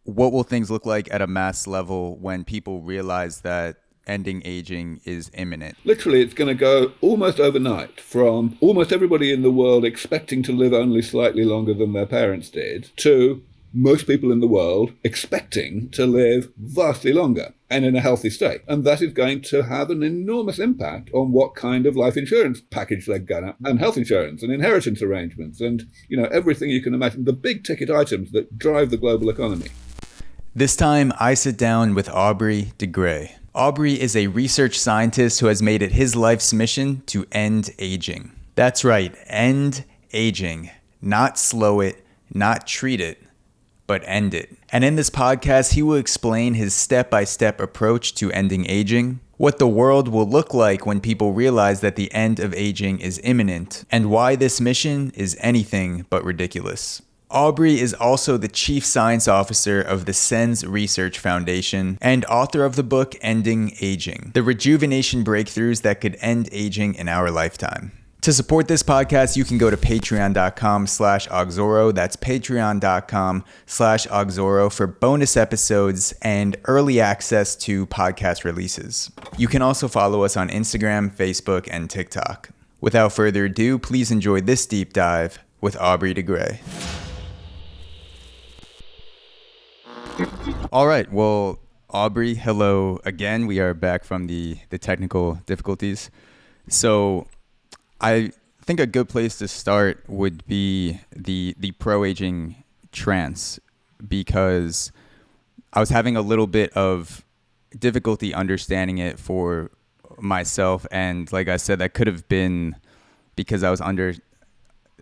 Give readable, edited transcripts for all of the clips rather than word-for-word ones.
what will things look like at a mass level when people realize that ending aging is imminent? Literally, it's going to go almost overnight from almost everybody in the world expecting to live only slightly longer than their parents did to most people in the world expecting to live vastly longer and in a healthy state. And that is going to have an enormous impact on what kind of life insurance package they're gonna, and health insurance and inheritance arrangements and, everything you can imagine, the big ticket items that drive the global economy. This time, I sit down with Aubrey de Grey. Aubrey is a research scientist who has made it his life's mission to end aging. That's right, end aging. Not slow it, not treat it, but end it. And in this podcast, he will explain his step-by-step approach to ending aging, what the world will look like when people realize that the end of aging is imminent, and why this mission is anything but ridiculous. Aubrey is also the Chief Science Officer of the SENS Research Foundation and author of the book Ending Aging, the rejuvenation breakthroughs that could end aging in our lifetime. To support this podcast, you can go to patreon.com/AUXORO. That's patreon.com/AUXORO for bonus episodes and early access to podcast releases. You can also follow us on Instagram, Facebook, and TikTok. Without further ado, please enjoy this deep dive with Aubrey de Grey. All right. Well, Aubrey, hello again. We are back from the technical difficulties. So I think a good place to start would be the Pro Aging Trance, because I was having a little bit of difficulty understanding it for myself. And like I said, that could have been because I was under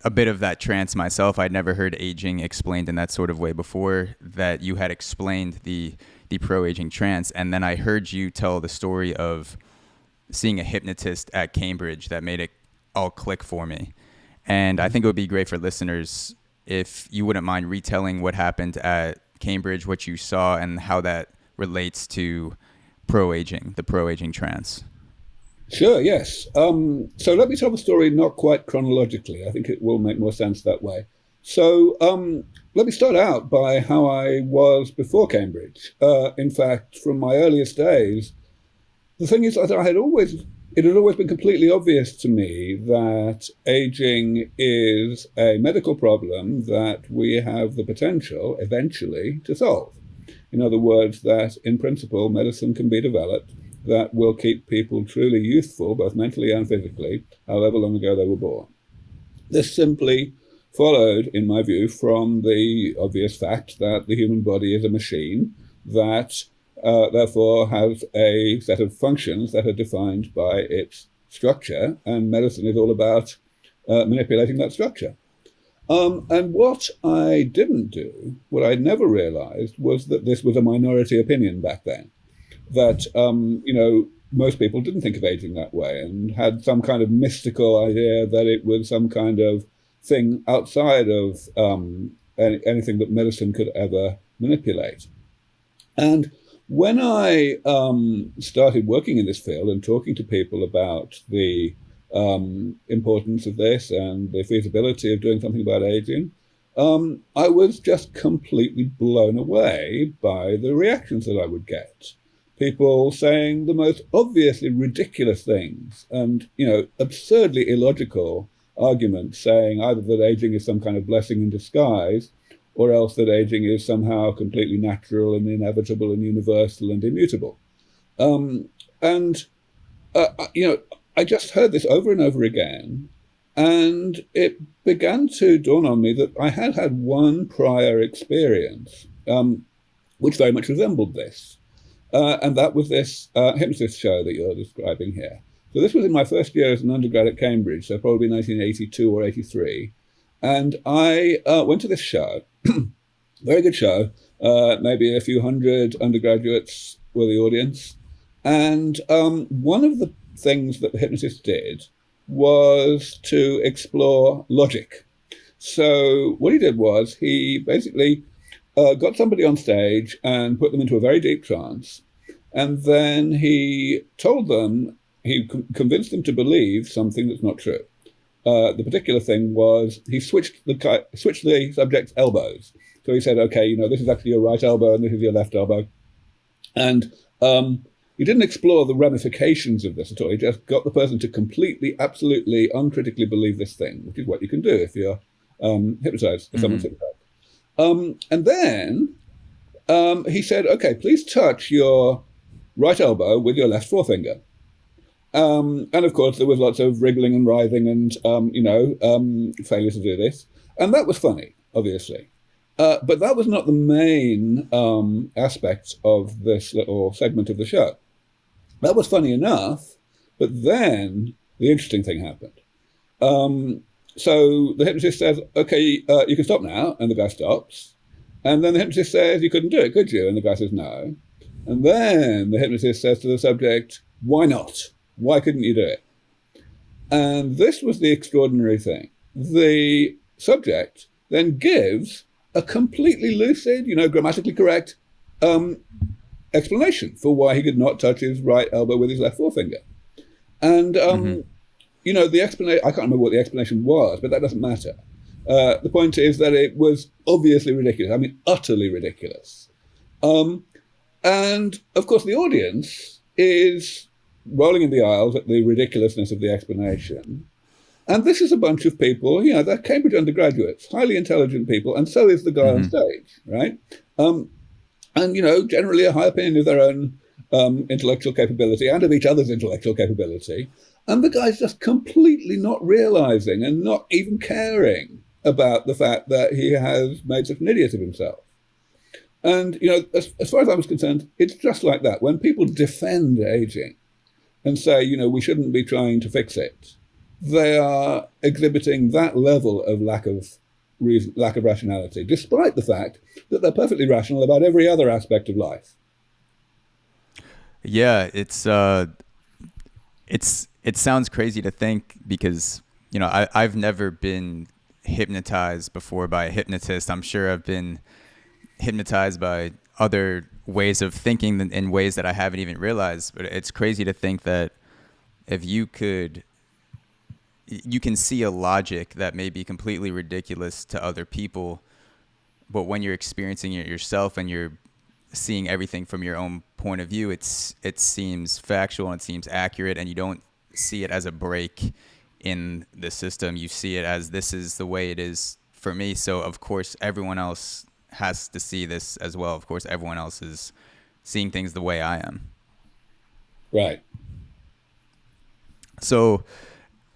a bit of that trance myself. I'd never heard aging explained in that sort of way before, that you had explained the Pro Aging Trance. And then I heard you tell the story of seeing a hypnotist at Cambridge that made it all click for me. And I think it would be great for listeners if you wouldn't mind retelling what happened at Cambridge, what you saw, and how that relates to the Pro Aging Trance. Sure, yes. So let me tell the story not quite chronologically. I think it will make more sense that way. So let me start out by how I was before Cambridge. In fact, from my earliest days, the thing is that it had always been completely obvious to me that aging is a medical problem that we have the potential eventually to solve. In other words, that in principle, medicine can be developed that will keep people truly youthful, both mentally and physically, however long ago they were born. This simply followed, in my view, from the obvious fact that the human body is a machine that therefore has a set of functions that are defined by its structure, and medicine is all about manipulating that structure. And what I didn't do, what I never realized, was that this was a minority opinion back then. That, most people didn't think of aging that way and had some kind of mystical idea that it was some kind of thing outside of anything that medicine could ever manipulate. And when I started working in this field and talking to people about the importance of this and the feasibility of doing something about aging, I was just completely blown away by the reactions that I would get. People saying the most obviously ridiculous things and, absurdly illogical arguments, saying either that aging is some kind of blessing in disguise, or else that aging is somehow completely natural and inevitable and universal and immutable. I just heard this over and over again, and it began to dawn on me that I had had one prior experience which very much resembled this. And that was this hypnotist show that you're describing here. So this was in my first year as an undergrad at Cambridge, so probably 1982 or 83. And I went to this show, very good show, maybe a few hundred undergraduates were the audience. And one of the things that the hypnotist did was to explore logic. So what he did was he basically got somebody on stage and put them into a very deep trance. And then he told them, he convinced them to believe something that's not true. The particular thing was he switched the subject's elbows. So he said, okay, this is actually your right elbow and this is your left elbow. And he didn't explore the ramifications of this at all. He just got the person to completely, absolutely, uncritically believe this thing, which is what you can do if you're hypnotized, if someone's hypnotized. And then he said, okay, please touch your right elbow with your left forefinger. And of course, there was lots of wriggling and writhing and, failure to do this. And that was funny, obviously. But that was not the main aspect of this little segment of the show. That was funny enough, but then the interesting thing happened. So the hypnotist says, okay, you can stop now, and the guy stops. And then the hypnotist says, you couldn't do it, could you? And the guy says, no. And then the hypnotist says to the subject, why not? Why couldn't you do it? And this was the extraordinary thing. The subject then gives a completely lucid, grammatically correct explanation for why he could not touch his right elbow with his left forefinger. And, the explanation, I can't remember what the explanation was, but that doesn't matter. The point is that it was obviously ridiculous. I mean, utterly ridiculous. And, of course, the audience is rolling in the aisles at the ridiculousness of the explanation. And this is a bunch of people, they're Cambridge undergraduates, highly intelligent people, and so is the guy on stage, right? And, generally a high opinion of their own intellectual capability and of each other's intellectual capability. And the guy's just completely not realizing and not even caring about the fact that he has made such an idiot of himself. And, as far as I was concerned, it's just like that. When people defend aging and say, we shouldn't be trying to fix it, they are exhibiting that level of lack of reason, lack of rationality, despite the fact that they're perfectly rational about every other aspect of life. Yeah, it sounds crazy to think because, I've never been hypnotized before by a hypnotist. I'm sure I've been hypnotized by other ways of thinking in ways that I haven't even realized. But it's crazy to think that if you can see a logic that may be completely ridiculous to other people, but when you're experiencing it yourself and you're seeing everything from your own point of view, it seems factual and it seems accurate, and you don't see it as a break in the system. You see it as, this is the way it is for me, so of course everyone else has to see this as well. Of course everyone else is seeing things the way I am. Right. So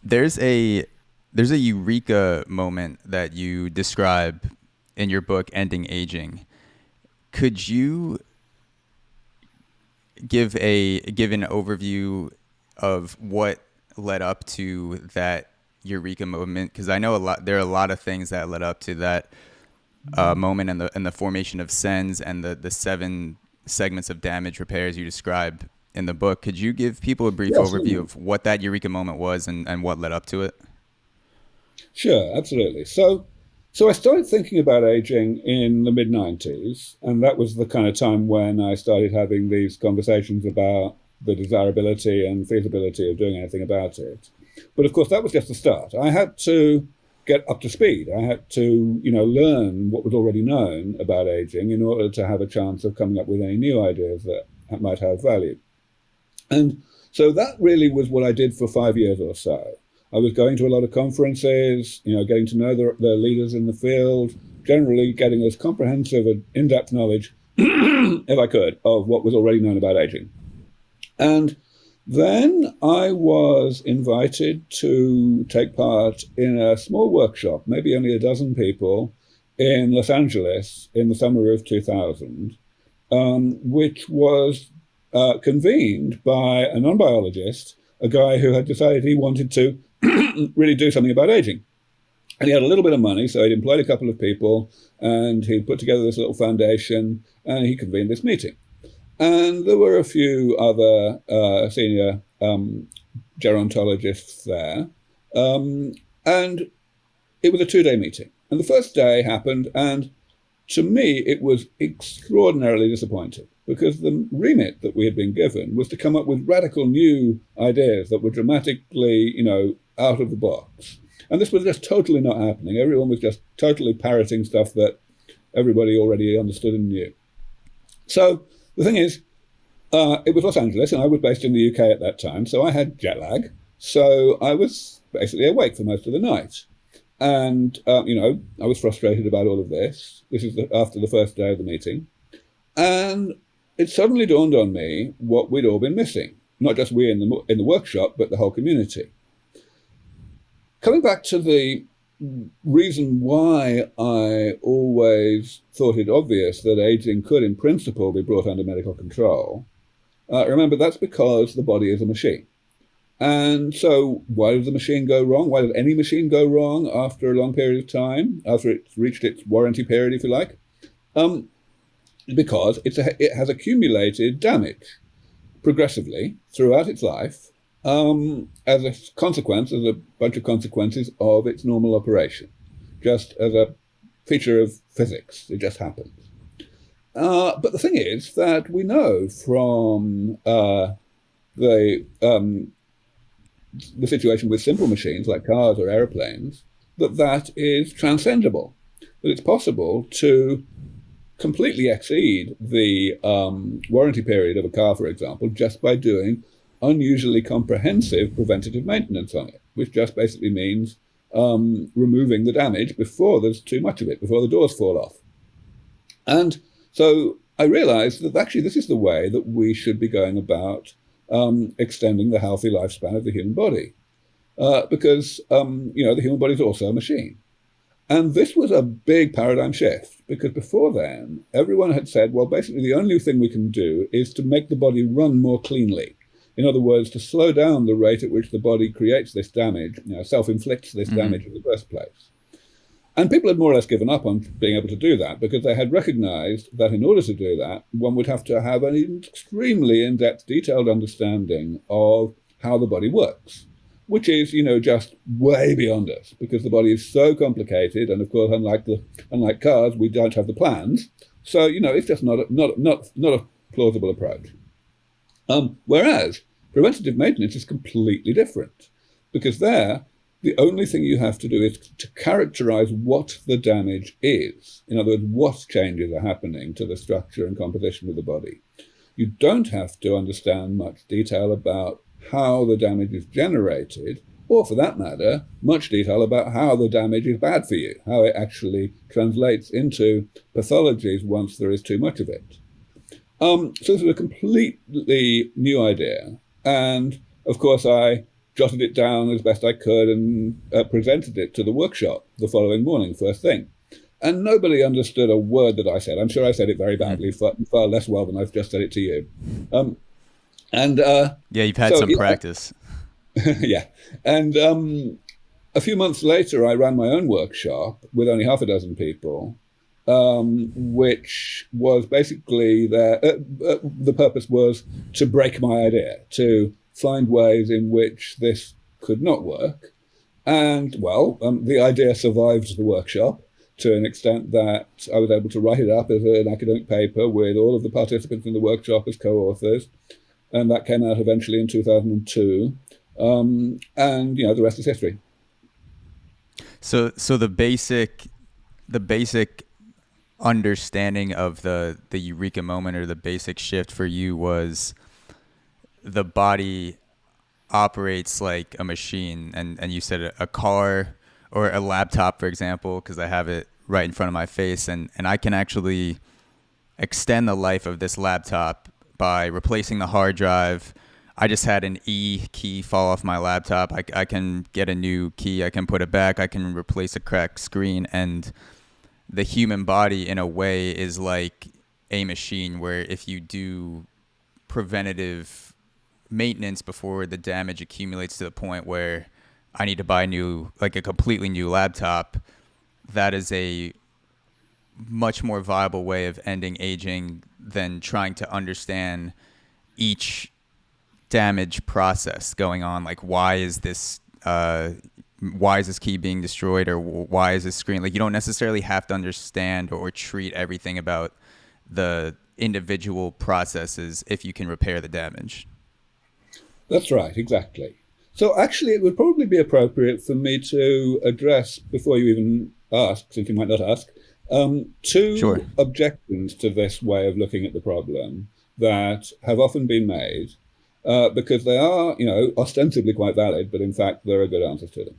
there's a Eureka moment that you describe in your book, Ending Aging. Could you give an overview of what led up to that Eureka moment? Because I know there are a lot of things that led up to that moment and the formation of SENS and the 7 segments of damage repairs you describe in the book. Could you give people a brief overview of what that Eureka moment was and what led up to it? Sure, absolutely. So I started thinking about aging in the mid-90s, and that was the kind of time when I started having these conversations about the desirability and feasibility of doing anything about it. But of course, that was just the start. I had to get up to speed. I had to, learn what was already known about aging in order to have a chance of coming up with any new ideas that might have value. And so that really was what I did for 5 years or so. I was going to a lot of conferences, getting to know the leaders in the field, generally getting as comprehensive and in-depth knowledge as I could of what was already known about aging. And then I was invited to take part in a small workshop, maybe only a dozen people, in Los Angeles in the summer of 2000, which was convened by a non-biologist, a guy who had decided he wanted to really do something about aging. And he had a little bit of money, so he'd employed a couple of people, and he'd put together this little foundation, and he convened this meeting. And there were a few other senior gerontologists there. And it was a 2-day meeting. And the first day happened, and to me, it was extraordinarily disappointing, because the remit that we had been given was to come up with radical new ideas that were dramatically, out of the box. And this was just totally not happening. Everyone was just totally parroting stuff that everybody already understood and knew. So the thing is, it was Los Angeles, and I was based in the UK at that time, so I had jet lag. So I was basically awake for most of the night. And, I was frustrated about all of this. This is after the first day of the meeting. And it suddenly dawned on me what we'd all been missing. Not just we in the workshop, but the whole community. Coming back to the reason why I always thought it obvious that aging could, in principle, be brought under medical control, remember, that's because the body is a machine. And so why does the machine go wrong? Why does any machine go wrong after a long period of time, after it's reached its warranty period, if you like? Because it has accumulated damage progressively throughout its life as a consequence, as a bunch of consequences of its normal operation, just as a feature of physics. It just happens. But the thing is that we know from the situation with simple machines like cars or aeroplanes, that is transcendable, that it's possible to completely exceed the warranty period of a car, for example, just by doing unusually comprehensive preventative maintenance on it, which just basically means removing the damage before there's too much of it, before the doors fall off. And so I realized that actually this is the way that we should be going about extending the healthy lifespan of the human body, because the human body is also a machine. And this was a big paradigm shift, because before then, everyone had said, well, basically the only thing we can do is to make the body run more cleanly. In other words, to slow down the rate at which the body creates this damage, self-inflicts this damage in the first place. And people had more or less given up on being able to do that, because they had recognized that in order to do that, one would have to have an extremely in-depth, detailed understanding of how the body works, which is, just way beyond us, because the body is so complicated. And of course, unlike cars, we don't have the plans. So, it's just not a plausible approach. Whereas preventative maintenance is completely different, because there, the only thing you have to do is to characterize what the damage is. In other words, what changes are happening to the structure and composition of the body. You don't have to understand much detail about how the damage is generated, or for that matter, much detail about how the damage is bad for you, how it actually translates into pathologies once there is too much of it. So this was a completely new idea. And of course, I jotted it down as best I could and presented it to the workshop the following morning, first thing. And nobody understood a word that I said. I'm sure I said it very badly, far less well than I've just said it to you. You've had some practice. Yeah. And a few months later, I ran my own workshop with only half a dozen people, which was basically the purpose was to break my idea, to find ways in which this could not work. And, the idea survived the workshop to an extent that I was able to write it up as an academic paper with all of the participants in the workshop as co-authors. And that came out eventually in 2002. And, the rest is history. So the basic understanding of the Eureka Moment, or the basic shift for you, was the body operates like a machine, and you said a car or a laptop, for example, because I have it right in front of my face, and I can actually extend the life of this laptop by replacing the hard drive. I just had an E key fall off my laptop. I can get a new key, I can put it back, I can replace a cracked screen. And the human body, in a way, is like a machine, where if you do preventative maintenance before the damage accumulates to the point where I need to buy a completely new laptop, that is a much more viable way of ending aging than trying to understand each damage process going on. Like, why is this key being destroyed, or why is this screen? Like, you don't necessarily have to understand or treat everything about the individual processes if you can repair the damage. That's right, exactly. So actually, it would probably be appropriate for me to address, before you even ask, since you might not ask, Sure. Two objections to this way of looking at the problem that have often been made, because they are, ostensibly quite valid, but in fact there are good answers to them.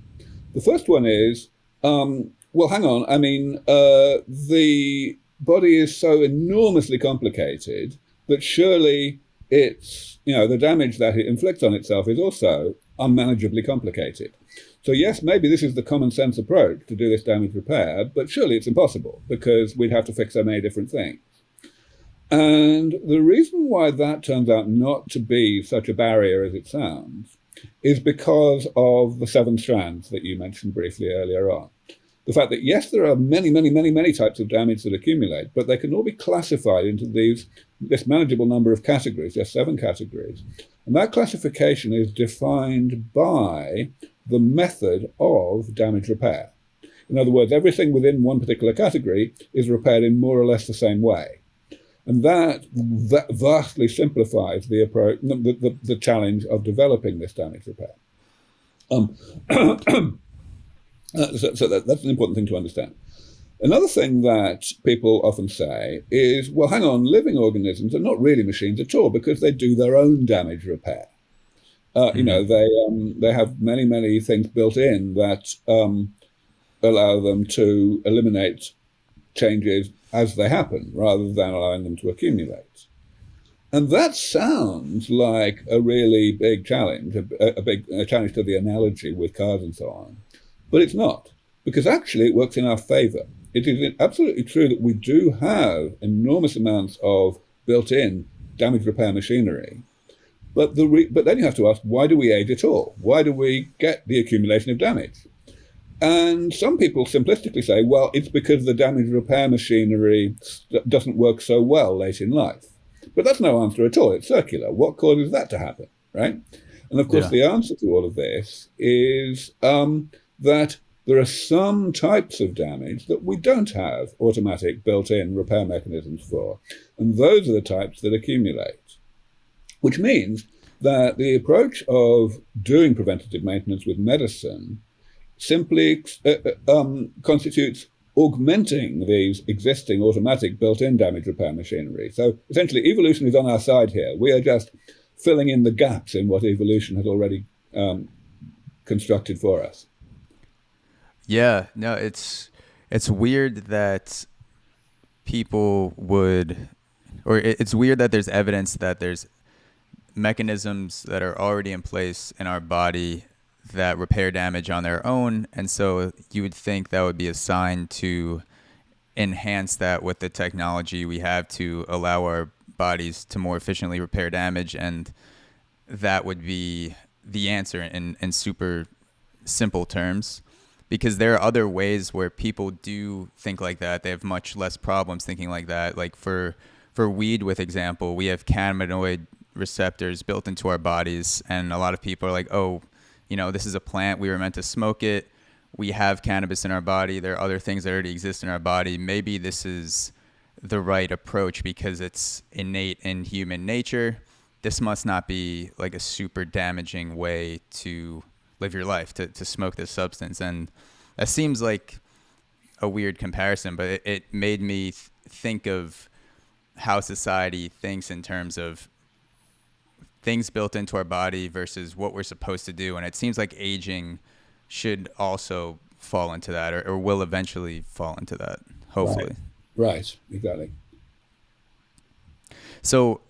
The first one is, well, hang on. I mean, the body is so enormously complicated that surely the damage that it inflicts on itself is also unmanageably complicated. So yes, maybe this is the common sense approach to do this damage repair, but surely it's impossible because we'd have to fix so many different things. And the reason why that turns out not to be such a barrier as it sounds is because of the 7 strands that you mentioned briefly earlier on. The fact that, yes, there are many, many, many, many types of damage that accumulate, but they can all be classified into this manageable number of categories, just 7 categories. And that classification is defined by the method of damage repair. In other words, everything within one particular category is repaired in more or less the same way. And that vastly simplifies the approach, the challenge of developing this damage repair. So that's an important thing to understand. Another thing that people often say is, well, hang on, living organisms are not really machines at all because they do their own damage repair. They have many, many things built in that allow them to eliminate changes as they happen rather than allowing them to accumulate. And that sounds like a really big challenge, a challenge to the analogy with cars and so on. But it's not, because actually it works in our favor. It is absolutely true that we do have enormous amounts of built-in damage repair machinery. But then you have to ask, why do we age at all? Why do we get the accumulation of damage? And some people simplistically say, well, it's because the damage repair machinery doesn't work so well late in life. But that's no answer at all. It's circular. What causes that to happen, right? And of course, the answer to all of this is that there are some types of damage that we don't have automatic built-in repair mechanisms for. And those are the types that accumulate, which means that the approach of doing preventative maintenance with medicine simply constitutes augmenting these existing automatic built-in damage repair machinery. So essentially, evolution is on our side here. We are just filling in the gaps in what evolution has already constructed for us. Yeah, no, it's weird that people would, or it's weird that there's evidence that there's mechanisms that are already in place in our body that repair damage on their own. And so you would think that would be a sign to enhance that with the technology we have to allow our bodies to more efficiently repair damage. And that would be the answer in super simple terms, because there are other ways where people do think like that. They have much less problems thinking like that. Like for weed, with example, we have cannabinoid receptors built into our bodies. And a lot of people are like, oh, this is a plant. We were meant to smoke it. We have cannabis in our body. There are other things that already exist in our body. Maybe this is the right approach because it's innate in human nature. This must not be like a super damaging way to live your life, to smoke this substance. And that seems like a weird comparison, but it made me think of how society thinks in terms of things built into our body versus what we're supposed to do. And it seems like aging should also fall into that, or will eventually fall into that, hopefully. Right, exactly. So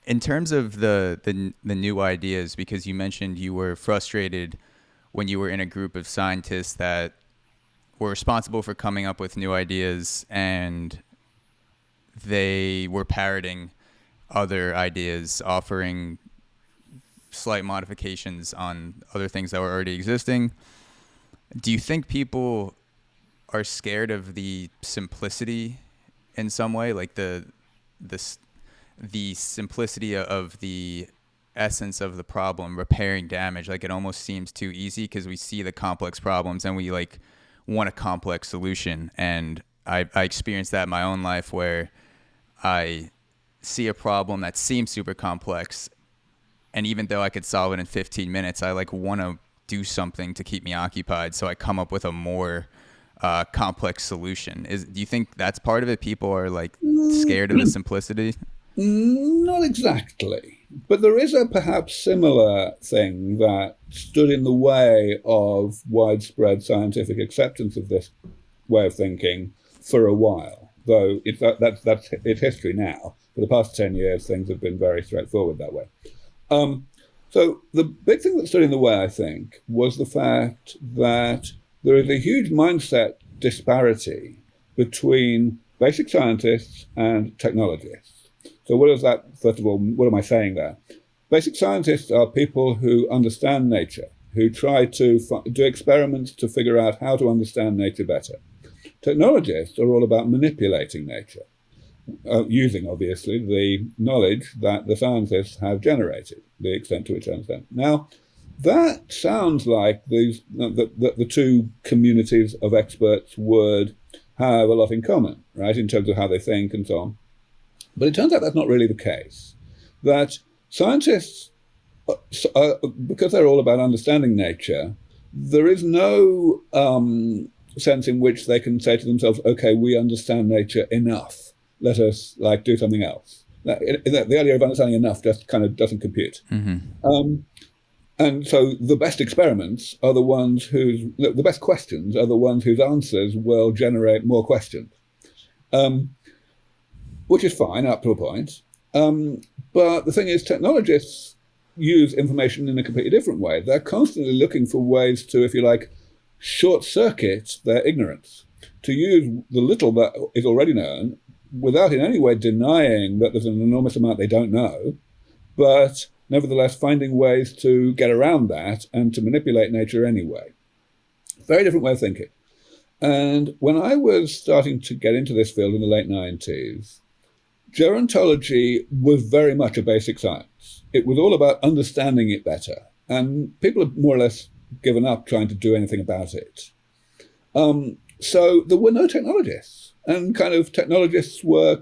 in terms of the new ideas, because you mentioned you were frustrated when you were in a group of scientists that were responsible for coming up with new ideas and they were parroting other ideas, offering slight modifications on other things that were already existing. Do you think people are scared of the simplicity in some way, like the simplicity of the essence of the problem, repairing damage? Like it almost seems too easy because we see the complex problems and we like want a complex solution. And I experienced that in my own life where I see a problem that seems super complex, and even though I could solve it in 15 minutes, I like want to do something to keep me occupied. So I come up with a more complex solution. Do you think that's part of it? People are like scared of the simplicity? Not exactly. But there is a perhaps similar thing that stood in the way of widespread scientific acceptance of this way of thinking for a while, though that's its history now. For the past 10 years, things have been very straightforward that way. So the big thing that stood in the way, I think, was the fact that there is a huge mindset disparity between basic scientists and technologists. So what is that, first of all, what am I saying there? Basic scientists are people who understand nature, who try to do experiments to figure out how to understand nature better. Technologists are all about manipulating nature, using, obviously, the knowledge that the scientists have generated, the extent to which they understand. Now, that sounds like the two communities of experts would have a lot in common, right, in terms of how they think and so on. But it turns out that's not really the case. That scientists, because they're all about understanding nature, there is no sense in which they can say to themselves, okay, we understand nature enough. Let us do something else. The idea of understanding enough just kind of doesn't compute. Mm-hmm. And so the best experiments are the best questions are the ones whose answers will generate more questions. Which is fine up to a point. But the thing is, technologists use information in a completely different way. They're constantly looking for ways to, if you like, short-circuit their ignorance, to use the little that is already known without in any way denying that there's an enormous amount they don't know, but nevertheless finding ways to get around that and to manipulate nature anyway. Very different way of thinking. And when I was starting to get into this field in the late 90s, gerontology was very much a basic science. It was all about understanding it better. And people have more or less given up trying to do anything about it. So there were no technologists. And technologists were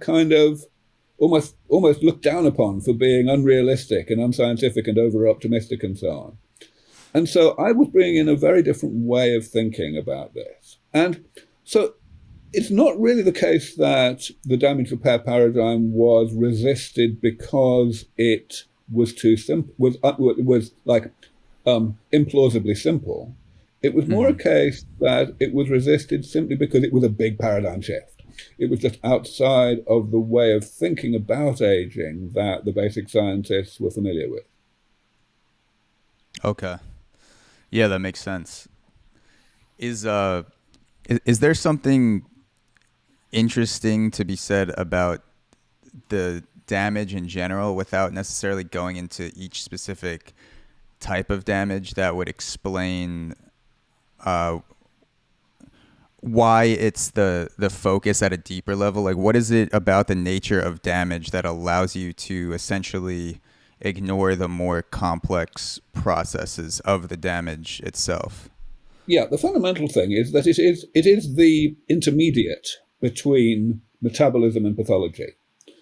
almost looked down upon for being unrealistic and unscientific and over-optimistic and so on. And so I was bringing in a very different way of thinking about this. And so it's not really the case that the damage repair paradigm was resisted because it was too simple, was implausibly simple. It was more a case that it was resisted simply because it was a big paradigm shift. It was just outside of the way of thinking about aging that the basic scientists were familiar with. Okay. Yeah, that makes sense. Is there something interesting to be said about the damage in general without necessarily going into each specific type of damage that would explain why it's the focus at a deeper level? Like, what is it about the nature of damage that allows you to essentially ignore the more complex processes of the damage itself? Yeah, the fundamental thing is that it is the intermediate between metabolism and pathology.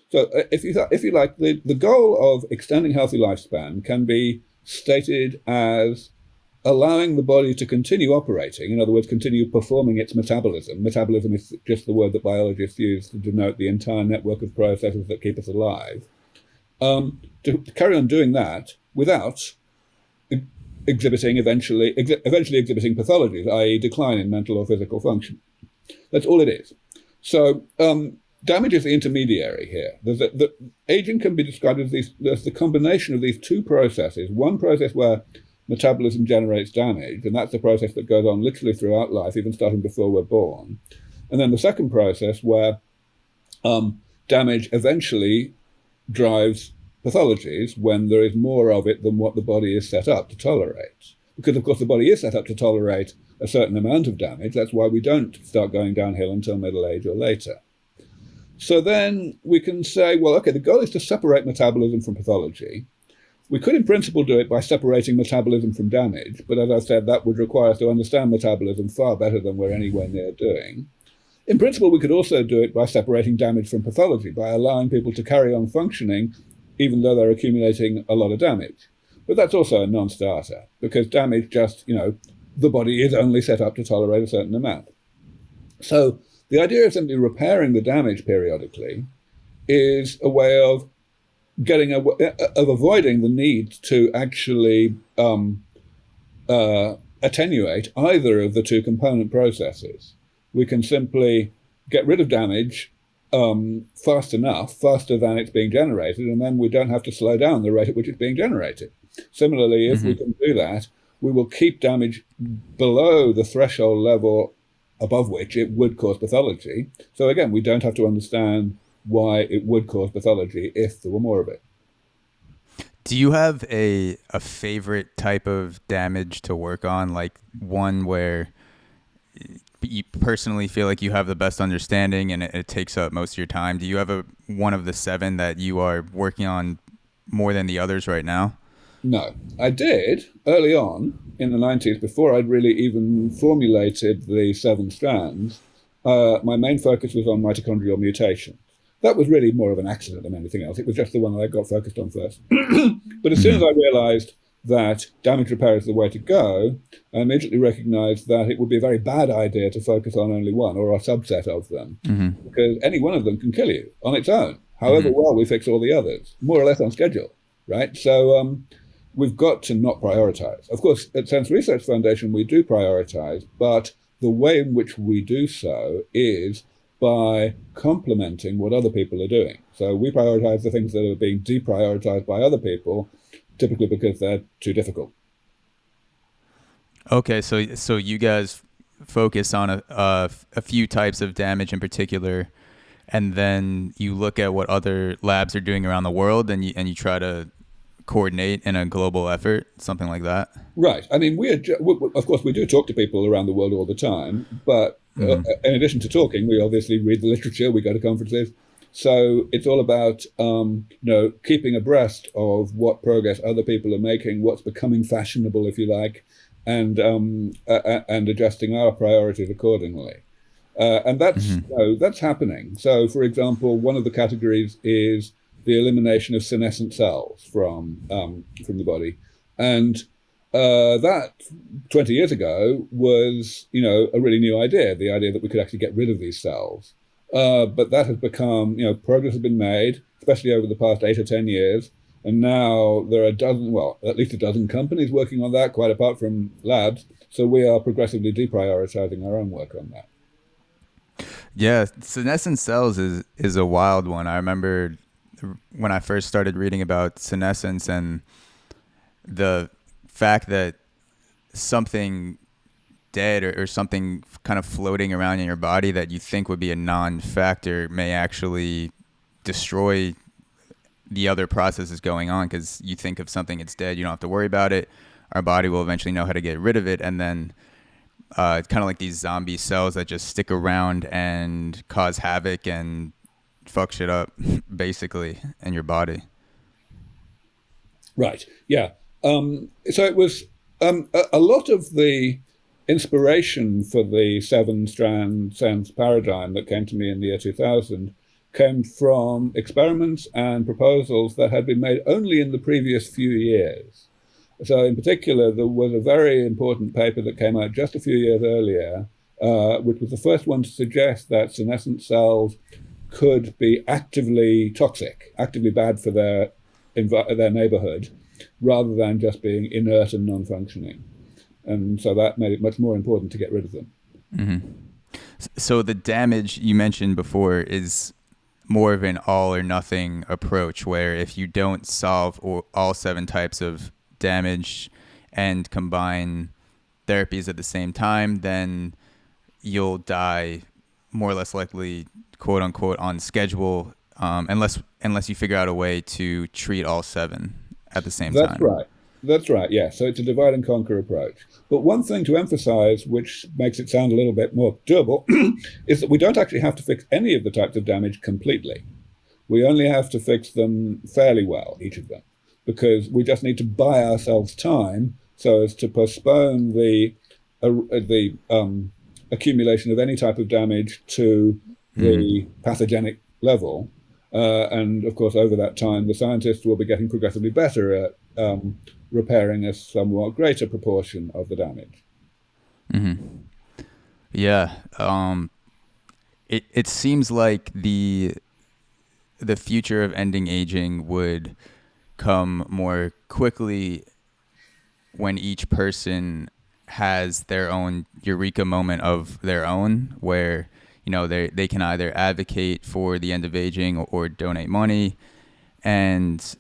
So if you like, the goal of extending healthy lifespan can be stated as allowing the body to continue operating, in other words, continue performing its metabolism. Metabolism is just the word that biologists use to denote the entire network of processes that keep us alive. To carry on doing that without eventually exhibiting pathologies, i.e. decline in mental or physical function. That's all it is. So damage is the intermediary here. The aging can be described as the combination of these two processes. One process where metabolism generates damage, and that's the process that goes on literally throughout life, even starting before we're born. And then the second process where damage eventually drives pathologies when there is more of it than what the body is set up to tolerate. Because, of course, the body is set up to tolerate a certain amount of damage. That's why we don't start going downhill until middle age or later. So then we can say, well, okay, the goal is to separate metabolism from pathology. We could, in principle, do it by separating metabolism from damage, but as I said, that would require us to understand metabolism far better than we're anywhere near doing. In principle, we could also do it by separating damage from pathology, by allowing people to carry on functioning even though they're accumulating a lot of damage. But that's also a non-starter, because damage just, the body is only set up to tolerate a certain amount. So the idea of simply repairing the damage periodically is a way of avoiding the need to actually attenuate either of the two component processes. We can simply get rid of damage fast enough, faster than it's being generated, and then we don't have to slow down the rate at which it's being generated. Similarly, if we can do that, we will keep damage below the threshold level above which it would cause pathology. So again, we don't have to understand why it would cause pathology if there were more of it. Do you have a favorite type of damage to work on, like one where you personally feel like you have the best understanding and it takes up most of your time? Do you have one of the 7 that you are working on more than the others right now? No, I did early on in the 90s, before I'd really even formulated the 7 strands. My main focus was on mitochondrial mutation. That was really more of an accident than anything else. It was just the one that I got focused on first. But as soon as I realized that damage repair is the way to go, I immediately recognized that it would be a very bad idea to focus on only one or a subset of them, because any one of them can kill you on its own, however well we fix all the others, more or less on schedule, right? So we've got to not prioritize. Of course, at SENS Research Foundation, we do prioritize, but the way in which we do so is by complementing what other people are doing. So we prioritize the things that are being deprioritized by other people, typically because they're too difficult. Okay, so you guys focus on a few types of damage in particular, and then you look at what other labs are doing around the world, and you try to coordinate in a global effort, something like that. Right. I mean, of course, we do talk to people around the world all the time, but in addition to talking, we obviously read the literature, we go to conferences. So it's all about keeping abreast of what progress other people are making, what's becoming fashionable, if you like, and adjusting our priorities accordingly. And that's happening. So, for example, one of the categories is the elimination of senescent cells from the body, and that 20 years ago was a really new idea. The idea that we could actually get rid of these cells, but that has become progress has been made, especially over the past 8 or 10 years, and now there are at least a dozen companies working on that, quite apart from labs. So we are progressively deprioritizing our own work on that. Yeah, senescent cells is a wild one. I remember when I first started reading about senescence and the fact that something dead or something kind of floating around in your body that you think would be a non-factor may actually destroy the other processes going on, because you think of something, it's dead, you don't have to worry about it. Our body will eventually know how to get rid of it, and then it's kind of like these zombie cells that just stick around and cause havoc and fuck shit up, basically, in your body. Right. Yeah. So it was a lot of the inspiration for the 7-strand SENS paradigm that came to me in the year 2000 came from experiments and proposals that had been made only in the previous few years. So in particular, there was a very important paper that came out just a few years earlier, which was the first one to suggest that senescent cells could be actively toxic, actively bad for their neighborhood, rather than just being inert and non-functioning. And so that made it much more important to get rid of them. Mm-hmm. So the damage you mentioned before is more of an all or nothing approach, where if you don't solve all 7 types of damage and combine therapies at the same time, then you'll die more or less likely, quote unquote, on schedule, unless you figure out a way to treat all 7 at the same time. That's right. That's right, yeah. So it's a divide and conquer approach. But one thing to emphasize, which makes it sound a little bit more doable, is that we don't actually have to fix any of the types of damage completely. We only have to fix them fairly well, each of them, because we just need to buy ourselves time so as to postpone the accumulation of any type of damage to the pathogenic level. And of course, over that time, the scientists will be getting progressively better at repairing a somewhat greater proportion of the damage. Mm-hmm. Yeah. it seems like the future of ending aging would come more quickly when each person has their own eureka moment of their own, where they can either advocate for the end of aging or donate money. And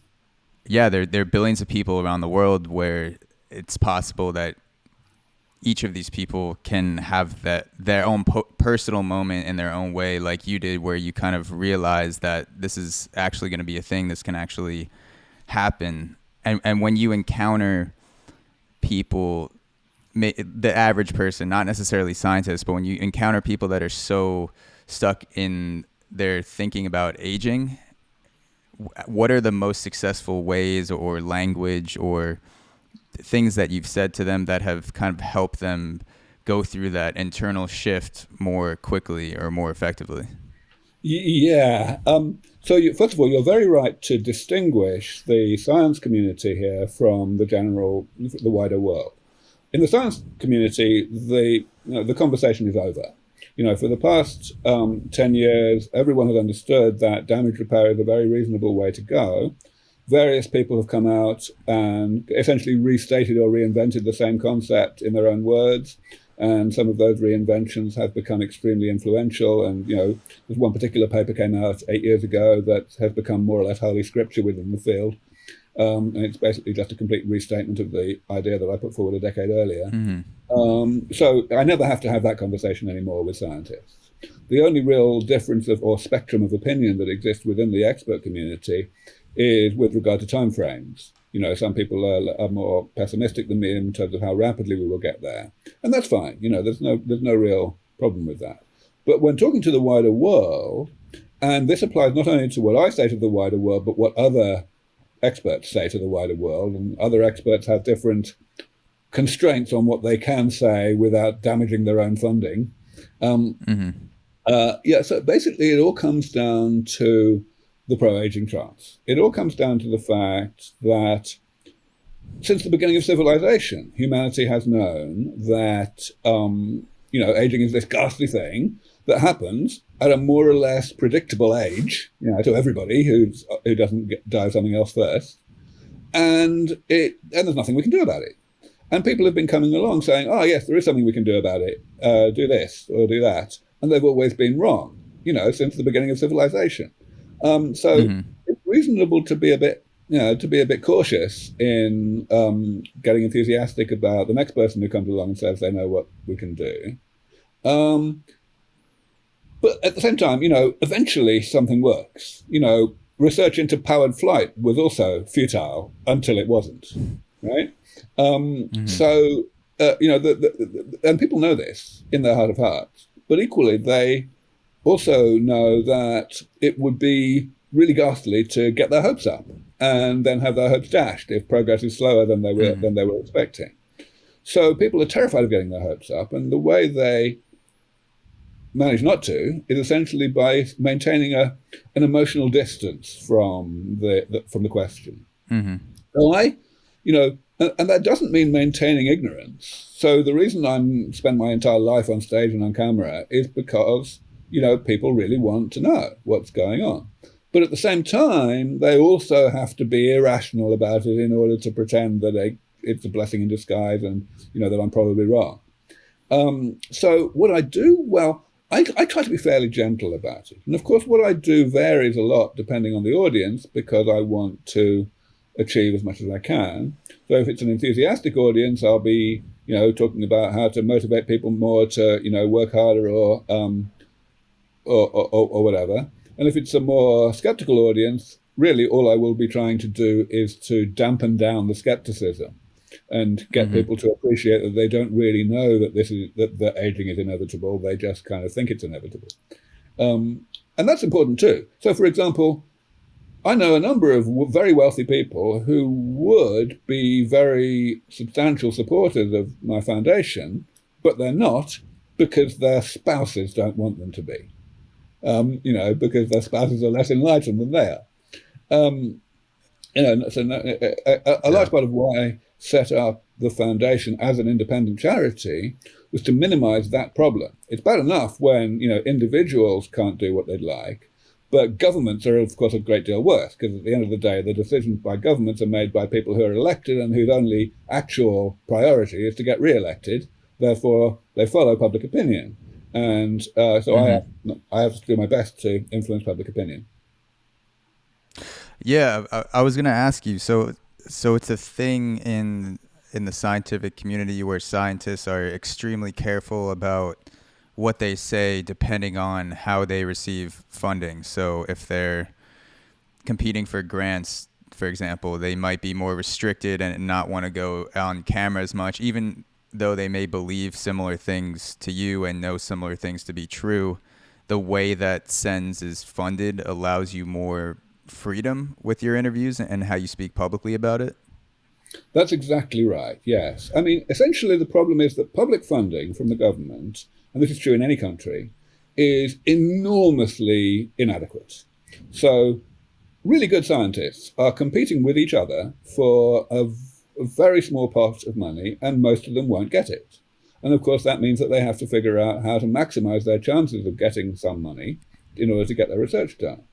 yeah, there are billions of people around the world where it's possible that each of these people can have their own personal moment in their own way, like you did, where you kind of realize that this is actually going to be a thing. This can actually happen. And when you encounter people, the average person, not necessarily scientists, but when you encounter people that are so stuck in their thinking about aging, what are the most successful ways or language or things that you've said to them that have kind of helped them go through that internal shift more quickly or more effectively? Yeah. First of all, you're very right to distinguish the science community here from the wider world. In the science community, the conversation is over. For the past 10 years, everyone has understood that damage repair is a very reasonable way to go. Various people have come out and essentially restated or reinvented the same concept in their own words. And some of those reinventions have become extremely influential. And, there's one particular paper came out 8 years ago that has become more or less holy scripture within the field. And it's basically just a complete restatement of the idea that I put forward a decade earlier. Mm-hmm. So I never have to have that conversation anymore with scientists. The only real difference or spectrum of opinion that exists within the expert community is with regard to timeframes. Some people are more pessimistic than me in terms of how rapidly we will get there, and that's fine. There's no real problem with that. But when talking to the wider world, and this applies not only to what I say to the wider world, but what other experts say to the wider world, and other experts have different constraints on what they can say without damaging their own funding. Mm-hmm. So basically, it all comes down to the Pro Aging Trance. It all comes down to the fact that since the beginning of civilization, humanity has known that aging is this ghastly thing that happens at a more or less predictable age, to everybody who doesn't die of something else first, and there's nothing we can do about it. And people have been coming along saying, "Oh yes, there is something we can do about it. Do this or do that," and they've always been wrong. Since the beginning of civilization. Mm-hmm. It's reasonable to be a bit cautious in getting enthusiastic about the next person who comes along and says they know what we can do. But at the same time, eventually something works. Research into powered flight was also futile until it wasn't, right? Mm-hmm. So, and people know this in their heart of hearts, but equally they also know that it would be really ghastly to get their hopes up and then have their hopes dashed if progress is slower than they were expecting. So people are terrified of getting their hopes up, and the way they manage not to is essentially by maintaining an emotional distance from the question. Mm-hmm. Why? And that doesn't mean maintaining ignorance. So the reason I spend my entire life on stage and on camera is because people really want to know what's going on. But at the same time, they also have to be irrational about it in order to pretend that it's a blessing in disguise and, that I'm probably wrong. So what I do, well, I try to be fairly gentle about it. And of course, what I do varies a lot depending on the audience because I want to achieve as much as I can. So if it's an enthusiastic audience, I'll be, talking about how to motivate people more to, work harder or whatever. And if it's a more skeptical audience, really all I will be trying to do is to dampen down the skepticism and get Mm-hmm. people to appreciate that they don't really know that aging is inevitable. They just kind of think it's inevitable. And that's important too. So for example, I know a number of very wealthy people who would be very substantial supporters of my foundation, but they're not because their spouses don't want them to be. Because their spouses are less enlightened than they are. So a large part of why I set up the foundation as an independent charity was to minimize that problem. It's bad enough when, individuals can't do what they'd like, but governments are, of course, a great deal worse, because at the end of the day, the decisions by governments are made by people who are elected and whose only actual priority is to get re-elected. Therefore, they follow public opinion. And so I have to do my best to influence public opinion. Yeah, I was going to ask you. So it's a thing in the scientific community where scientists are extremely careful about what they say depending on how they receive funding. So if they're competing for grants, for example, they might be more restricted and not want to go on camera as much, even though they may believe similar things to you and know similar things to be true. The way that SENS is funded allows you more freedom with your interviews and how you speak publicly about it. That's exactly right, yes. I mean, essentially the problem is that public funding from the government, and this is true in any country, is enormously inadequate. So really good scientists are competing with each other for a very small pot of money, and most of them won't get it. And of course, that means that they have to figure out how to maximize their chances of getting some money in order to get their research done.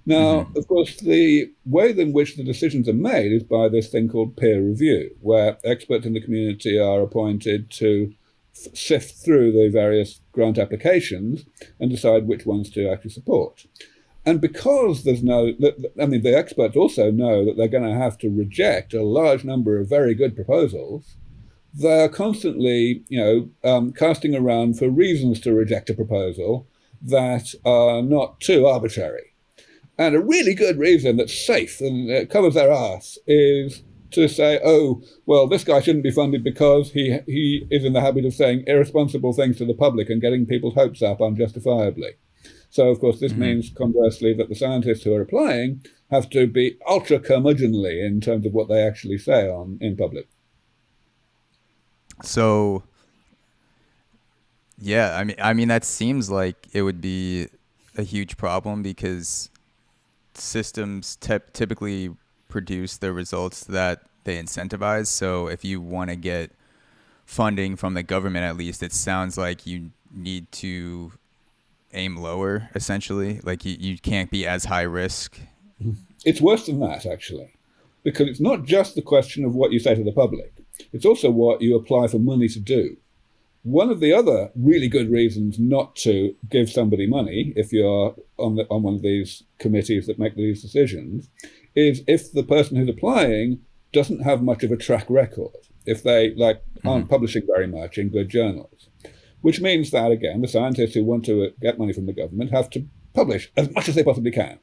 Now, of course, the way in which the decisions are made is by this thing called peer review, where experts in the community are appointed to sift through the various grant applications and decide which ones to actually support. And because the experts also know that they're going to have to reject a large number of very good proposals, they're constantly, casting around for reasons to reject a proposal that are not too arbitrary. And a really good reason that's safe and covers their ass is to say, oh, well, this guy shouldn't be funded because he is in the habit of saying irresponsible things to the public and getting people's hopes up unjustifiably. So, of course, this means, conversely, that the scientists who are applying have to be ultra curmudgeonly in terms of what they actually say in public. So, yeah, I mean, that seems like it would be a huge problem because systems typically produce the results that they incentivize. So if you want to get funding from the government, at least, it sounds like you need to aim lower, essentially. Like you can't be as high risk. It's worse than that, actually, because it's not just the question of what you say to the public. It's also what you apply for money to do. One of the other really good reasons not to give somebody money, if you're on one of these committees that make these decisions, is if the person who's applying doesn't have much of a track record, if they aren't publishing very much in good journals. Which means that, again, the scientists who want to get money from the government have to publish as much as they possibly can,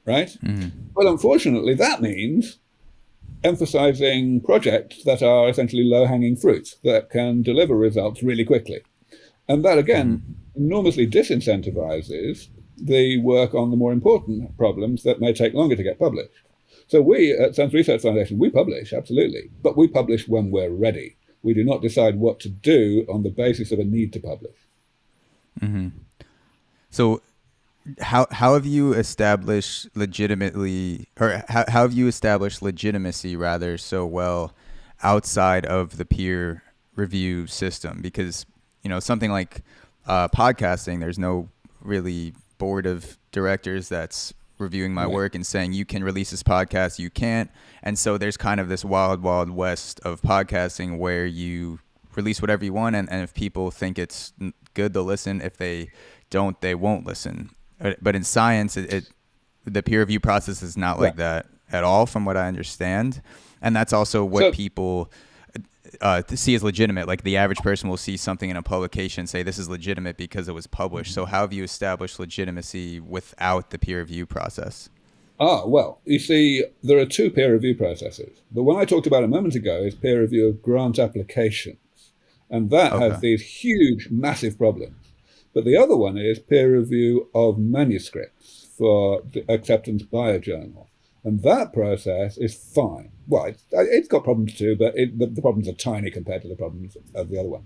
right? But unfortunately, that means emphasizing projects that are essentially low-hanging fruit that can deliver results really quickly. And that, again, enormously disincentivizes the work on the more important problems that may take longer to get published. So we at SENS Research Foundation, we publish, absolutely, but we publish when we're ready. We do not decide what to do on the basis of a need to publish. So how have you established legitimacy rather so well outside of the peer review system? Because something like podcasting, there's no really board of directors that's reviewing my work and saying you can release this podcast, you can't. And so there's kind of this wild west of podcasting where you release whatever you want, and if people think it's good, they'll listen. If they don't, they won't listen. But in science, the peer review process is not like that at all, from what I understand. And that's also what people see as legitimate. Like the average person will see something in a publication and say this is legitimate because it was published. So how have you established legitimacy without the peer review process? Well, you see, there are two peer review processes. The one I talked about a moment ago is peer review of grant applications. And that has these huge, massive problems. But the other one is peer review of manuscripts for acceptance by a journal. And that process is fine. Well, it's got problems too, but the problems are tiny compared to the problems of the other one.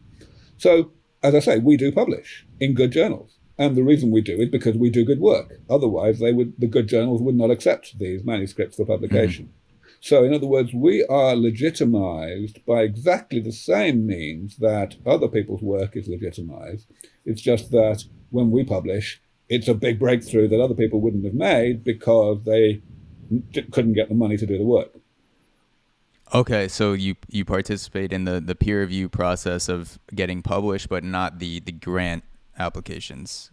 So, as I say, we do publish in good journals. And the reason we do is because we do good work. Otherwise, the good journals would not accept these manuscripts for publication. So, in other words, we are legitimized by exactly the same means that other people's work is legitimized. It's just that when we publish, it's a big breakthrough that other people wouldn't have made because they couldn't get the money to do the work. Okay, so you participate in the peer review process of getting published, but not the grant applications.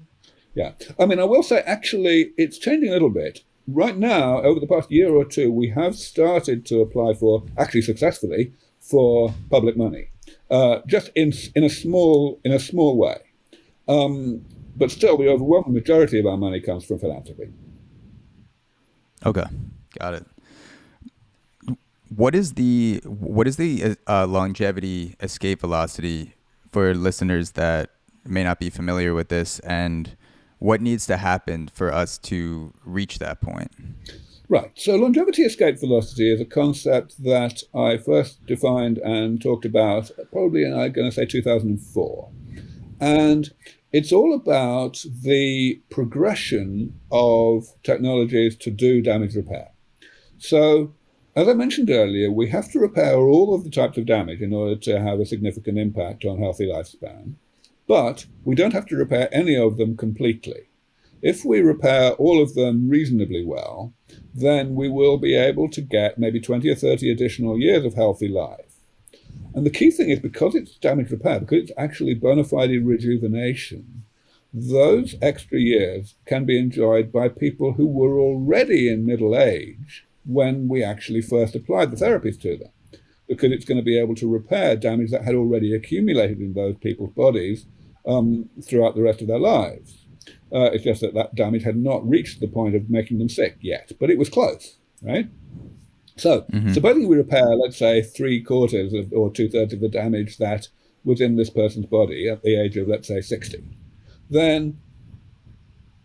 Yeah. I mean, I will say, actually, it's changing a little bit. Right now, over the past year or two, we have started to apply for, actually successfully, for public money, just in a small way. But still, the overwhelming majority of our money comes from philanthropy. Okay, got it. What is the longevity escape velocity for listeners that may not be familiar with this, and what needs to happen for us to reach that point? Right. So longevity escape velocity is a concept that I first defined and talked about probably in, I'm going to say, 2004. And it's all about the progression of technologies to do damage repair. So, as I mentioned earlier, we have to repair all of the types of damage in order to have a significant impact on healthy lifespan. But we don't have to repair any of them completely. If we repair all of them reasonably well, then we will be able to get maybe 20 or 30 additional years of healthy life. And the key thing is, because it's damage repair, because it's actually bona fide rejuvenation, those extra years can be enjoyed by people who were already in middle age when we actually first applied the therapies to them, because it's going to be able to repair damage that had already accumulated in those people's bodies throughout the rest of their lives. It's just that damage had not reached the point of making them sick yet, but it was close, right? So, supposing we repair, let's say, 3/4 or 2/3 of the damage that was in this person's body at the age of, let's say, 60, then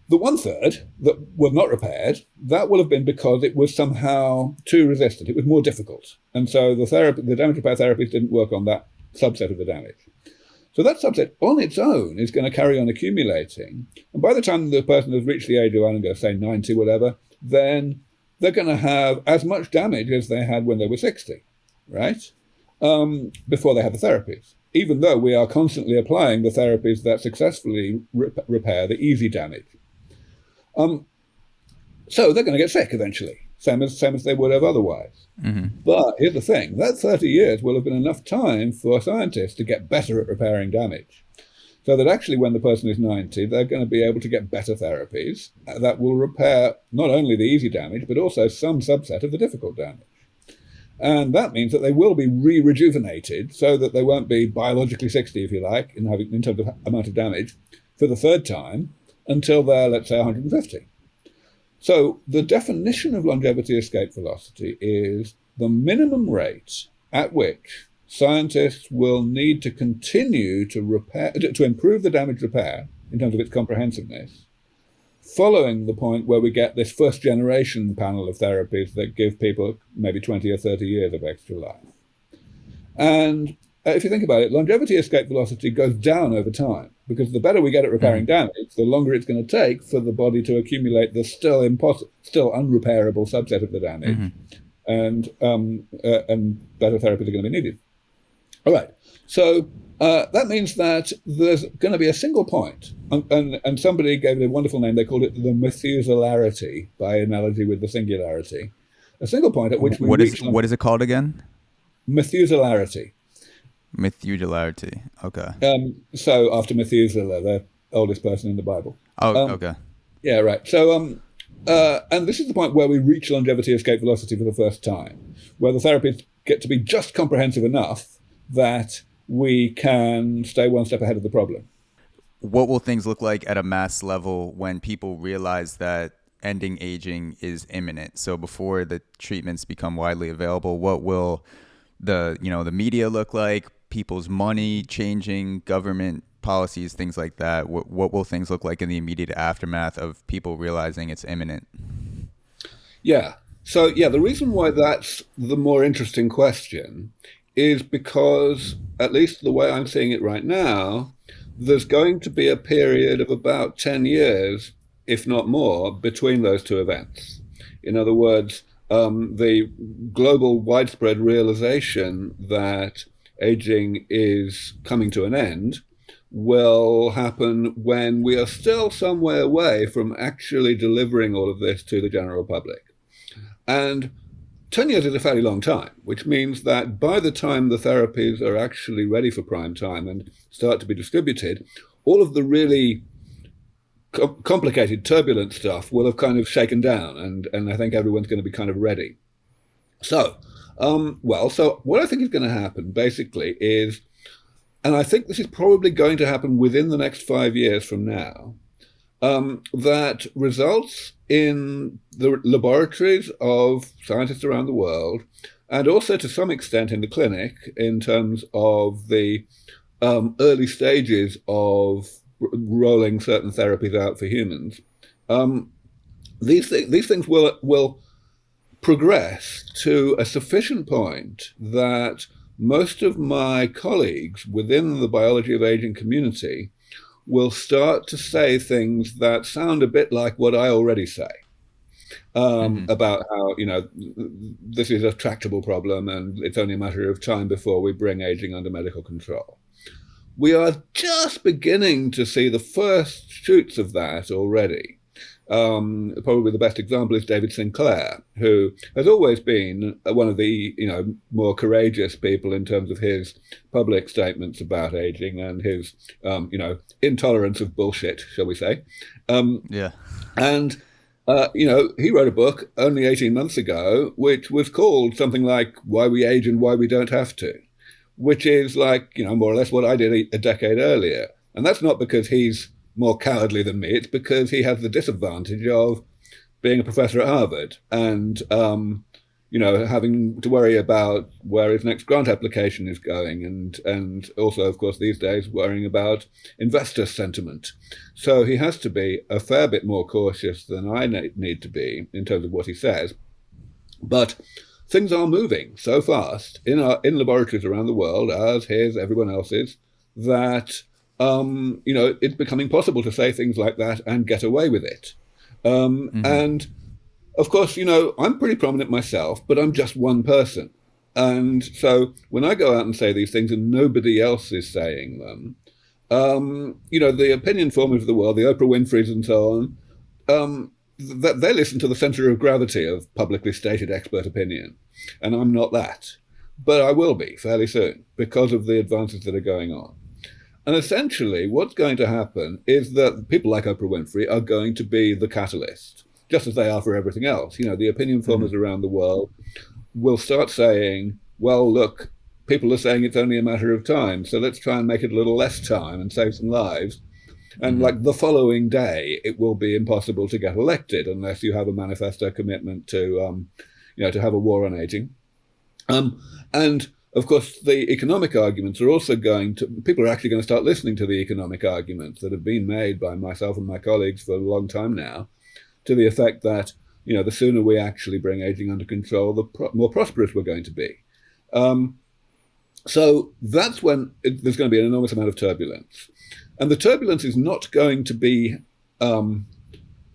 the 1/3 that was not repaired, that will have been because it was somehow too resistant. It was more difficult. And so the damage repair therapies didn't work on that subset of the damage. So that subset on its own is going to carry on accumulating. And by the time the person has reached the age of, I'm going to say 90, whatever, then they're going to have as much damage as they had when they were 60, right? Before they had the therapies, even though we are constantly applying the therapies that successfully repair the easy damage. So they're going to get sick eventually, same as they would have otherwise. But here's the thing, that 30 years will have been enough time for scientists to get better at repairing damage. So that actually when the person is 90, they're going to be able to get better therapies that will repair not only the easy damage, but also some subset of the difficult damage. And that means that they will be re-rejuvenated so that they won't be biologically 60, if you like, in terms of amount of damage, for the third time until they're, let's say, 150. So the definition of longevity escape velocity is the minimum rate at which scientists will need to continue to improve the damage repair in terms of its comprehensiveness, following the point where we get this first generation panel of therapies that give people maybe 20 or 30 years of extra life. And if you think about it, longevity escape velocity goes down over time, because the better we get at repairing damage, the longer it's going to take for the body to accumulate the still unrepairable subset of the damage, and better therapies are going to be needed. All right, so that means that there's going to be a single point, and somebody gave it a wonderful name. They called it the Methuselahity, by analogy with the singularity. A single point at which we reach... What is it called again? Methuselahity. Methuselahity. Okay. So after Methuselah, the oldest person in the Bible. Oh, okay. Yeah, right. So, and this is the point where we reach longevity escape velocity for the first time, where the therapies get to be just comprehensive enough that we can stay one step ahead of the problem. What will things look like at a mass level when people realize that ending aging is imminent? So before the treatments become widely available, what will the media look like? People's money changing, government policies, things like that. What will things look like in the immediate aftermath of people realizing it's imminent? Yeah. So, the reason why that's the more interesting question is because, at least the way I'm seeing it right now, there's going to be a period of about 10 years, if not more, between those two events. In other words, the global widespread realization that aging is coming to an end will happen when we are still some way away from actually delivering all of this to the general public. And 10 years is a fairly long time, which means that by the time the therapies are actually ready for prime time and start to be distributed, all of the really complicated, turbulent stuff will have kind of shaken down, and I think everyone's going to be kind of ready. So, so what I think is going to happen basically is, and I think this is probably going to happen within the next 5 years from now, that results in the laboratories of scientists around the world, and also to some extent in the clinic, in terms of the early stages of rolling certain therapies out for humans, these things will progress to a sufficient point that most of my colleagues within the biology of aging community will start to say things that sound a bit like what I already say, about how, this is a tractable problem and it's only a matter of time before we bring aging under medical control. We are just beginning to see the first shoots of that already. Probably the best example is David Sinclair, who has always been one of the more courageous people in terms of his public statements about aging and his intolerance of bullshit, shall we say? Yeah. And he wrote a book only 18 months ago, which was called something like "Why We Age and Why We Don't Have to," which is like more or less what I did a decade earlier. And that's not because he's more cowardly than me. It's because he has the disadvantage of being a professor at Harvard and, having to worry about where his next grant application is going, and also, of course, these days worrying about investor sentiment. So he has to be a fair bit more cautious than I need to be in terms of what he says. But things are moving so fast in laboratories around the world, as here's everyone else's, that it's becoming possible to say things like that and get away with it. And of course, I'm pretty prominent myself, but I'm just one person. And so when I go out and say these things and nobody else is saying them, the opinion formers of the world, the Oprah Winfreys and so on, they listen to the center of gravity of publicly stated expert opinion. And I'm not that. But I will be fairly soon because of the advances that are going on. And essentially, what's going to happen is that people like Oprah Winfrey are going to be the catalyst, just as they are for everything else. The opinion formers around the world will start saying, well, look, people are saying it's only a matter of time, so let's try and make it a little less time and save some lives. And like the following day, it will be impossible to get elected unless you have a manifesto commitment to, to have a war on aging. And of course, the economic arguments are also people are actually going to start listening to the economic arguments that have been made by myself and my colleagues for a long time now, to the effect that, the sooner we actually bring aging under control, the more prosperous we're going to be. So that's when there's going to be an enormous amount of turbulence. And the turbulence is not going to be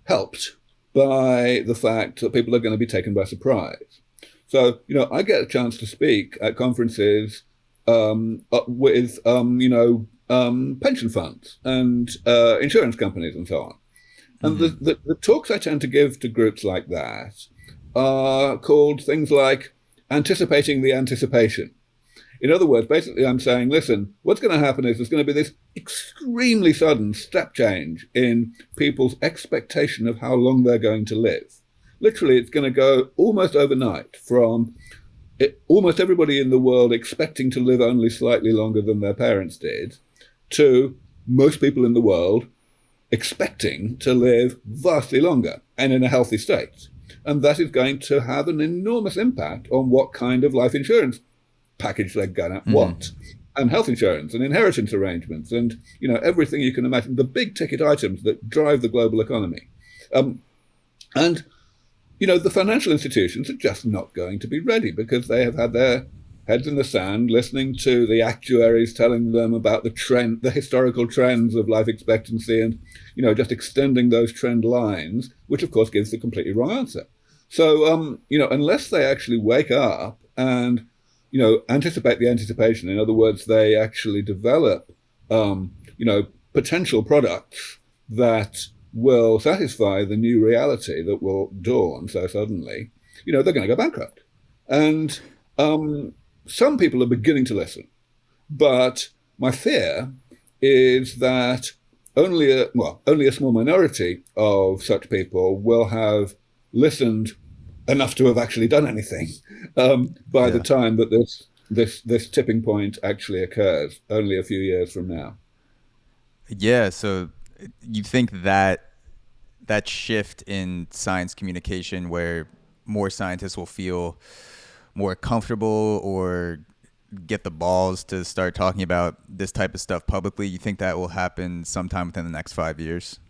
helped by the fact that people are going to be taken by surprise. So, I get a chance to speak at conferences with, pension funds and insurance companies and so on. And the talks I tend to give to groups like that are called things like anticipating the anticipation. In other words, basically I'm saying, listen, what's going to happen is there's going to be this extremely sudden step change in people's expectation of how long they're going to live. Literally, it's going to go almost overnight from almost everybody in the world expecting to live only slightly longer than their parents did, to most people in the world expecting to live vastly longer and in a healthy state. And that is going to have an enormous impact on what kind of life insurance package they're going to want, and health insurance and inheritance arrangements and, everything you can imagine, the big ticket items that drive the global economy. The financial institutions are just not going to be ready because they have had their heads in the sand listening to the actuaries telling them about the historical trends of life expectancy and, just extending those trend lines, which of course gives the completely wrong answer. So, unless they actually wake up and, anticipate the anticipation, in other words, they actually develop, potential products that will satisfy the new reality that will dawn so suddenly, they're going to go bankrupt. And some people are beginning to listen. But my fear is that only a small minority of such people will have listened enough to have actually done anything by the Yeah. time that this tipping point actually occurs, only a few years from now. Yeah. So you think that that shift in science communication where more scientists will feel more comfortable or get the balls to start talking about this type of stuff publicly, you think that will happen sometime within the next 5 years?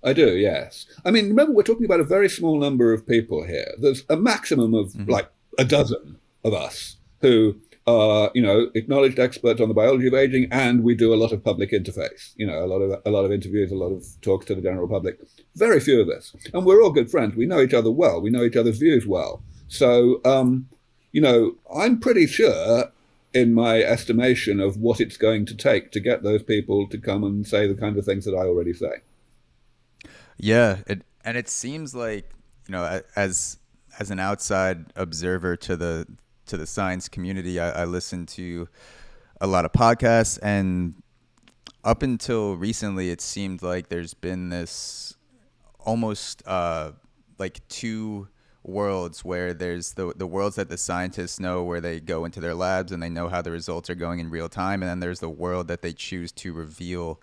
I do, yes. I mean, remember, we're talking about a very small number of people here. There's a maximum of Hmm. like a dozen of us who are, acknowledged experts on the biology of aging, and we do a lot of public interface. A lot of interviews, a lot of talks to the general public. Very few of us, and we're all good friends. We know each other well. We know each other's views well. So, I'm pretty sure, in my estimation, of what it's going to take to get those people to come and say the kind of things that I already say. Yeah, and it seems like, as an outside observer to the science community, I listen to a lot of podcasts, and up until recently, it seemed like there's been this almost like two worlds where there's the worlds that the scientists know where they go into their labs and they know how the results are going in real time, and then there's the world that they choose to reveal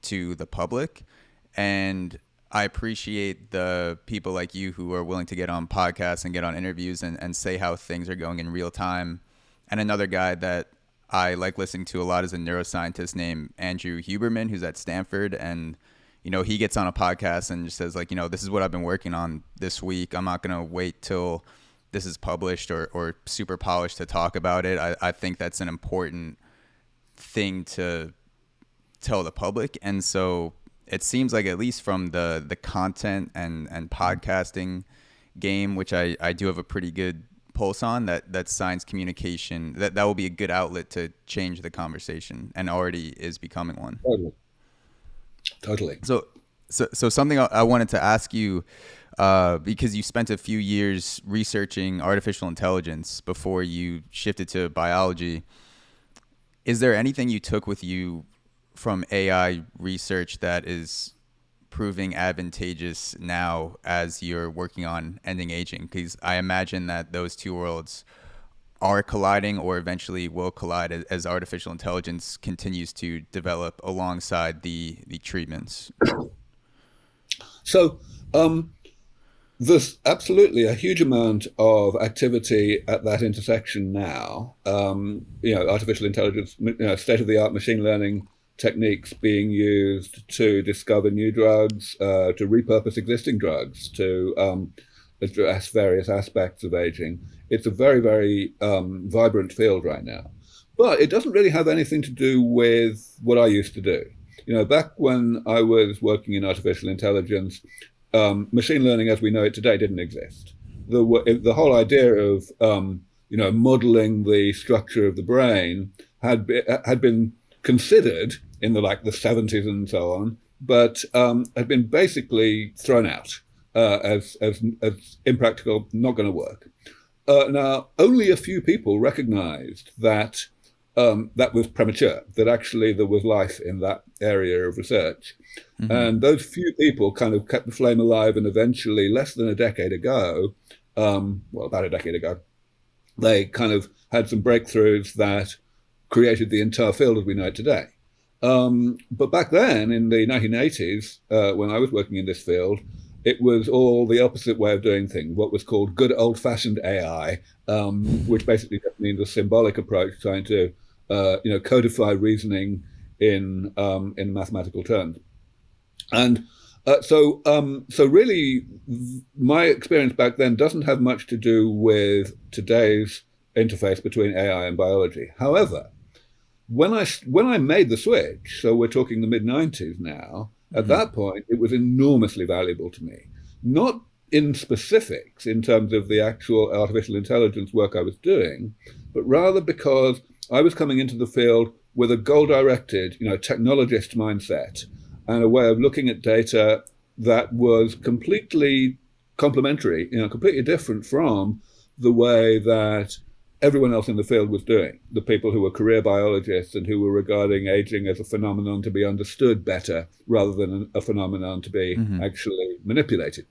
to the public. And I appreciate the people like you who are willing to get on podcasts and get on interviews and say how things are going in real time. And another guy that I like listening to a lot is a neuroscientist named Andrew Huberman, who's at Stanford. And, he gets on a podcast and just says, like, this is what I've been working on this week. I'm not going to wait till this is published or super polished to talk about it. I think that's an important thing to tell the public. And so it seems like, at least from the content and podcasting game, which I do have a pretty good pulse on, that science communication, that will be a good outlet to change the conversation, and already is becoming one. Totally. Totally. So something I wanted to ask you, because you spent a few years researching artificial intelligence before you shifted to biology. Is there anything you took with you from AI research that is proving advantageous now as you're working on ending aging? Because I imagine that those two worlds are colliding or eventually will collide as artificial intelligence continues to develop alongside the treatments. So, there's absolutely a huge amount of activity at that intersection now. Artificial intelligence, state-of-the-art machine learning techniques being used to discover new drugs, to repurpose existing drugs, to address various aspects of aging. It's a very, very vibrant field right now. But it doesn't really have anything to do with what I used to do. Back when I was working in artificial intelligence, machine learning as we know it today didn't exist. The whole idea of modeling the structure of the brain had been considered in the 70s and so on, but had been basically thrown out as impractical, not going to work. Now, only a few people recognized that that was premature, that actually there was life in that area of research. Mm-hmm. And those few people kind of kept the flame alive, and eventually, less than a decade ago, about a decade ago, they kind of had some breakthroughs that created the entire field as we know it today. But back then, in the 1980s, when I was working in this field, it was all the opposite way of doing things, what was called good old-fashioned AI, which basically just means a symbolic approach trying to codify reasoning in mathematical terms. And so really, my experience back then doesn't have much to do with today's interface between AI and biology. However, when I made the switch, so we're talking the mid-90s now, at that point, it was enormously valuable to me. Not in specifics in terms of the actual artificial intelligence work I was doing, but rather because I was coming into the field with a goal-directed, technologist mindset and a way of looking at data that was completely complementary, completely different from the way that everyone else in the field was doing. The people who were career biologists and who were regarding aging as a phenomenon to be understood better rather than a phenomenon to be actually manipulated.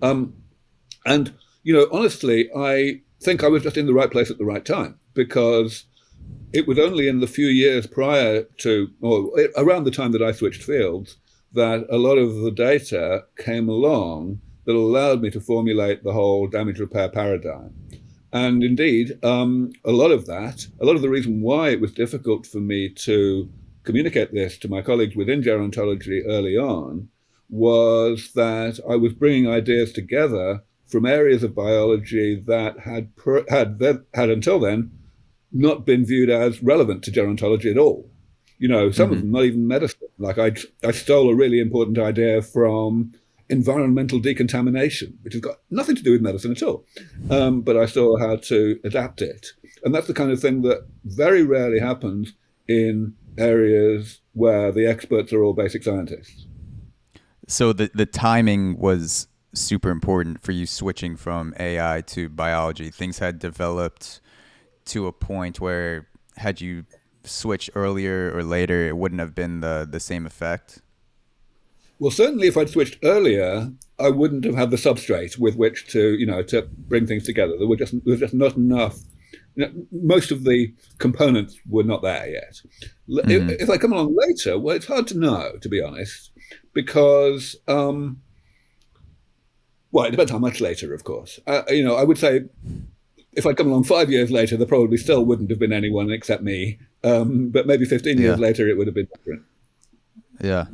And, honestly, I think I was just in the right place at the right time, because it was only in the few years prior to, or around the time that I switched fields, that a lot of the data came along that allowed me to formulate the whole damage repair paradigm. And indeed, a lot of the reason why it was difficult for me to communicate this to my colleagues within gerontology early on was that I was bringing ideas together from areas of biology that had until then not been viewed as relevant to gerontology at all. Some of them not even medicine. Like I stole a really important idea from environmental decontamination, which has got nothing to do with medicine at all. But I saw how to adapt it. And that's the kind of thing that very rarely happens in areas where the experts are all basic scientists. So the timing was super important for you switching from AI to biology. Things had developed to a point where had you switched earlier or later, it wouldn't have been the same effect? Well, certainly if I'd switched earlier, I wouldn't have had the substrate with which to bring things together. There was just not enough. Most of the components were not there yet. If I come along later, well, it's hard to know, to be honest, because, it depends how much later, of course. I would say if I'd come along 5 years later, there probably still wouldn't have been anyone except me. But maybe 15 years later, it would have been different. Yeah.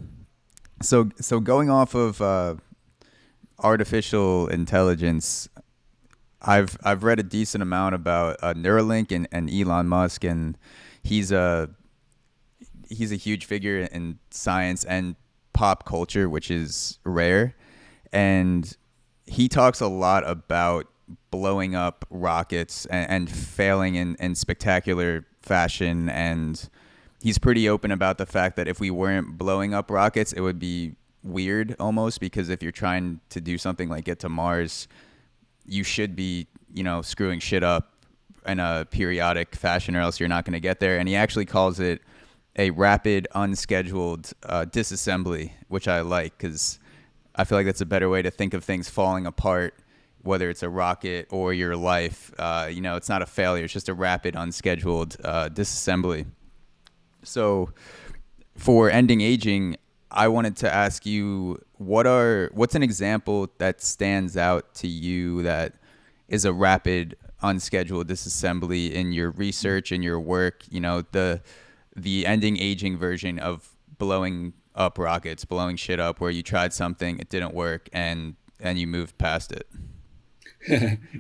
So going off of artificial intelligence, I've read a decent amount about Neuralink and Elon Musk, and he's a huge figure in science and pop culture, which is rare. And he talks a lot about blowing up rockets and failing in spectacular fashion, and he's pretty open about the fact that if we weren't blowing up rockets, it would be weird almost, because if you're trying to do something like get to Mars, you should be, screwing shit up in a periodic fashion, or else you're not going to get there. And he actually calls it a rapid, unscheduled disassembly, which I like, because I feel like that's a better way to think of things falling apart, whether it's a rocket or your life. It's not a failure. It's just a rapid, unscheduled disassembly. So for ending aging, I wanted to ask you, what's an example that stands out to you that is a rapid, unscheduled disassembly in your research and your work, the ending aging version of blowing up rockets, blowing shit up, where you tried something, it didn't work, and you moved past it?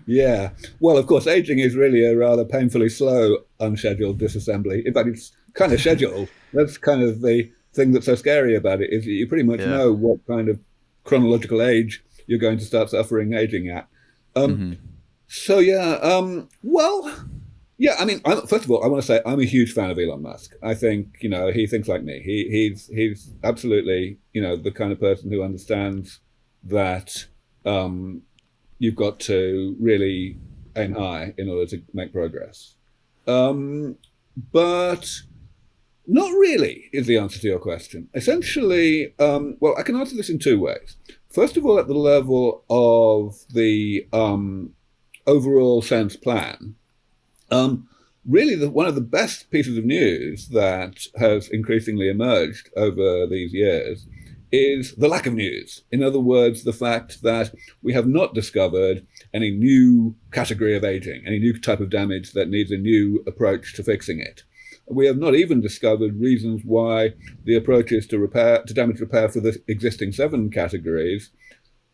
Yeah. Well, of course, aging is really a rather painfully slow, unscheduled disassembly. In fact, it's kind of scheduled. That's kind of the thing that's so scary about it, is that you pretty much know what kind of chronological age you're going to start suffering aging at. So, first of all, I want to say I'm a huge fan of Elon Musk. I think, he thinks like me. He's absolutely, the kind of person who understands that you've got to really aim high in order to make progress. But not really is the answer to your question. Essentially, I can answer this in two ways. First of all, at the level of the overall SENS plan, really one of the best pieces of news that has increasingly emerged over these years is the lack of news. In other words, the fact that we have not discovered any new category of aging, any new type of damage that needs a new approach to fixing it. We have not even discovered reasons why the approaches to damage repair for the existing 7 categories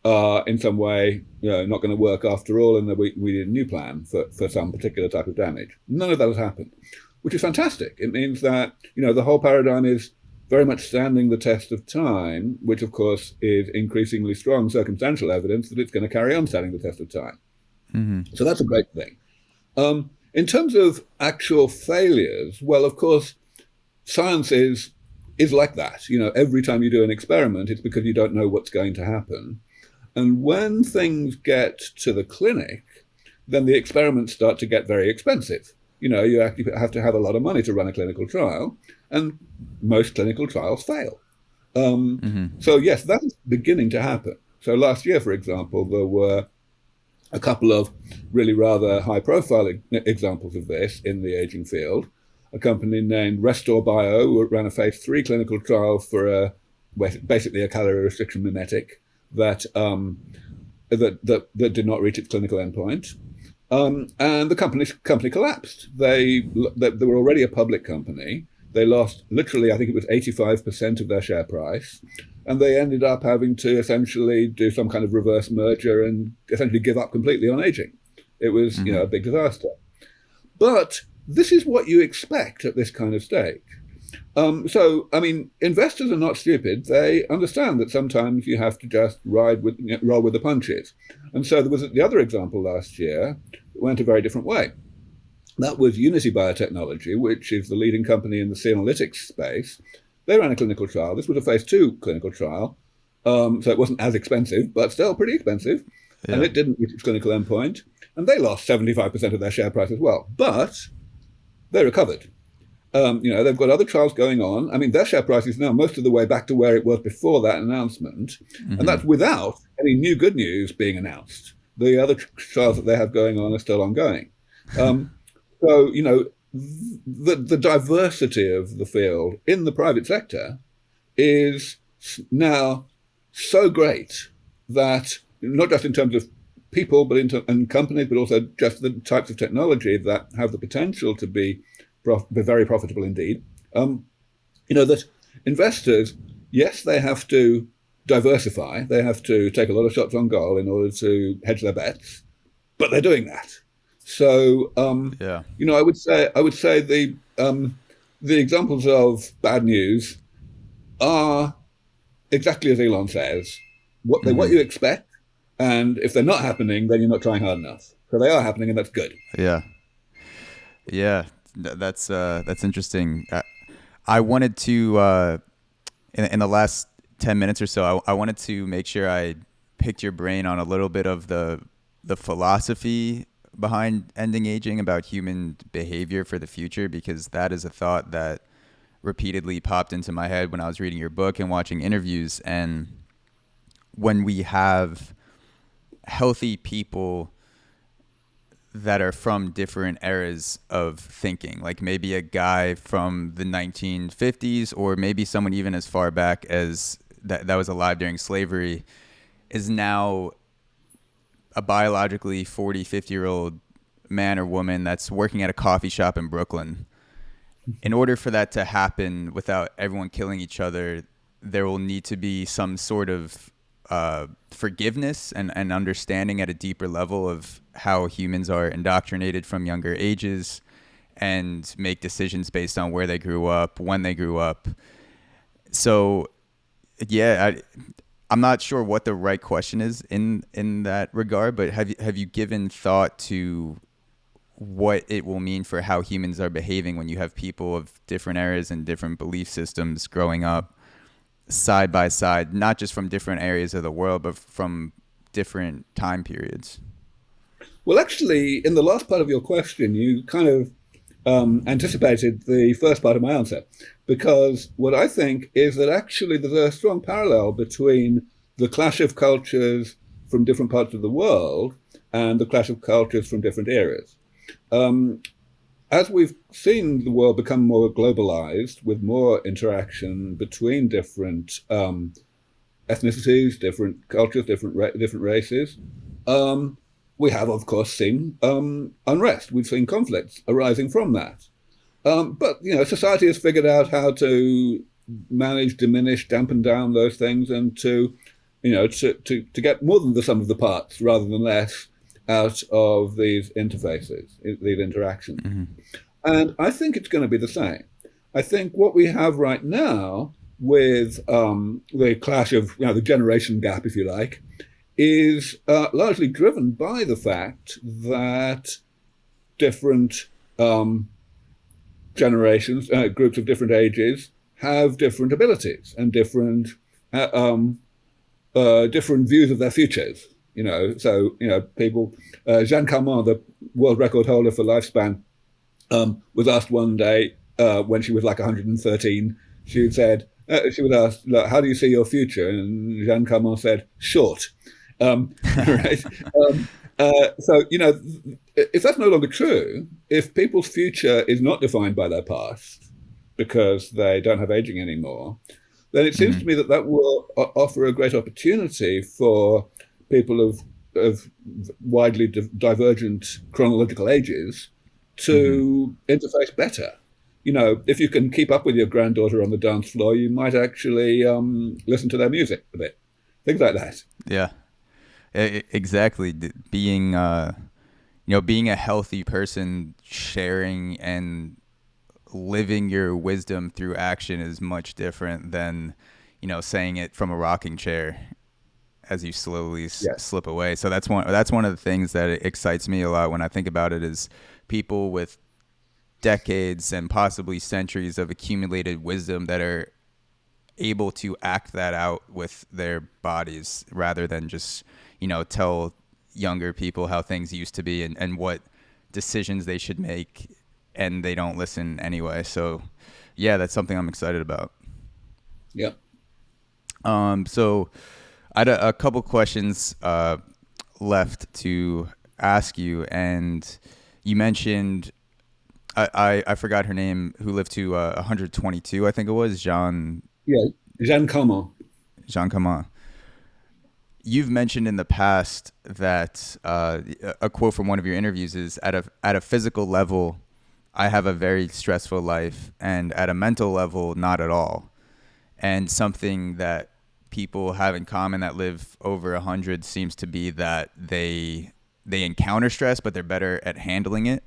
are in some way not going to work after all, and that we need a new plan for some particular type of damage. None of that has happened, which is fantastic. It means that the whole paradigm is very much standing the test of time, which of course is increasingly strong circumstantial evidence that it's going to carry on standing the test of time. Mm-hmm. So that's a great thing. In terms of actual failures, well, of course, science is like that. You know, every time you do an experiment, it's because you don't know what's going to happen. And when things get to the clinic, then the experiments start to get very expensive. You know, you actually have to have a lot of money to run a clinical trial, and most clinical trials fail. So yes, that's beginning to happen. So last year, for example, there were a couple of really rather high-profile examples of this in the aging field. A company named Restore Bio ran a phase 3 clinical trial for basically a calorie restriction mimetic that did not reach its clinical endpoint. And the company collapsed. They were already a public company. They lost literally, I think it was 85% of their share price. And they ended up having to essentially do some kind of reverse merger and essentially give up completely on aging. It was, you know, a big disaster. But this is what you expect at this kind of stage. So, I mean, investors are not stupid. They understand that sometimes you have to just roll with the punches. And so there was the other example last year that went a very different way. That was Unity Biotechnology, which is the leading company in the C-analytics space. They ran a clinical trial. This was a phase 2 clinical trial. So it wasn't as expensive, but still pretty expensive. Yeah. And it didn't reach its clinical endpoint. And they lost 75% of their share price as well. But they recovered. You know, they've got other trials going on. I mean, their share price is now most of the way back to where it was before that announcement. And that's without any new good news being announced. The other trials that they have going on are still ongoing. So, you know, the diversity of the field in the private sector is now so great that not just in terms of people but and companies, but also just the types of technology that have the potential to be very profitable indeed. You know, that investors, yes, they have to diversify. They have to take a lot of shots on goal in order to hedge their bets, but they're doing that. So, you know, I would say the examples of bad news are exactly as Elon says, what you expect, and if they're not happening, then you're not trying hard enough. So they are happening, and that's good. Yeah, that's interesting. I wanted to in the last 10 minutes or so, I wanted to make sure I picked your brain on a little bit of the philosophy behind ending aging, about human behavior for the future, because that is a thought that repeatedly popped into my head when I was reading your book and watching interviews. And when we have healthy people that are from different eras of thinking, like maybe a guy from the 1950s, or maybe someone even as far back as that was alive during slavery, is now a biologically 40, 50-year-old man or woman that's working at a coffee shop in Brooklyn. In order for that to happen without everyone killing each other, there will need to be some sort of forgiveness and understanding at a deeper level of how humans are indoctrinated from younger ages and make decisions based on where they grew up, when they grew up. So, yeah, I'm not sure what the right question is in that regard, but have you given thought to what it will mean for how humans are behaving when you have people of different eras and different belief systems growing up side by side, not just from different areas of the world, but from different time periods? Well, actually, in the last part of your question, you kind of anticipated the first part of my answer, because what I think is that actually there's a strong parallel between the clash of cultures from different parts of the world and the clash of cultures from different eras. As we've seen the world become more globalized, with more interaction between different ethnicities, different cultures, different races, we have, of course, seen unrest. We've seen conflicts arising from that. But, you know, society has figured out how to manage, diminish, dampen down those things, and to get more than the sum of the parts rather than less out of these interfaces, these interactions. And I think it's going to be the same. I think what we have right now with the clash of the generation gap, if you like, is largely driven by the fact that different generations, groups of different ages, have different abilities and uh, um, different views of their futures. So people. Jeanne Calment, the world record holder for lifespan, was asked one day when she was like 113. She was asked, "Look, how do you see your future?" And Jeanne Calment said, "Short." Right. So if that's no longer true, if people's future is not defined by their past because they don't have aging anymore, then it seems to Hmm. me that that will offer a great opportunity for people of widely divergent chronological ages Hmm. to interface better. If you can keep up with your granddaughter on the dance floor, you might actually listen to their music a bit. Things like that. Yeah, exactly. Being, being a healthy person, sharing and living your wisdom through action is much different than, saying it from a rocking chair as you slowly Yes. slip away. So that's one of the things that excites me a lot when I think about it is people with decades and possibly centuries of accumulated wisdom that are able to act that out with their bodies rather than just, tell younger people how things used to be and what decisions they should make and they don't listen anyway. So yeah, that's something I'm excited about. Yeah. So I had a couple questions left to ask you, and you mentioned I forgot her name, who lived to 122, I think it was Yeah. Jeanne Calment. Jean Cama. You've mentioned in the past that a quote from one of your interviews is at a physical level, I have a very stressful life, and at a mental level, not at all. And something that people have in common that live over 100 seems to be that they encounter stress, but they're better at handling it.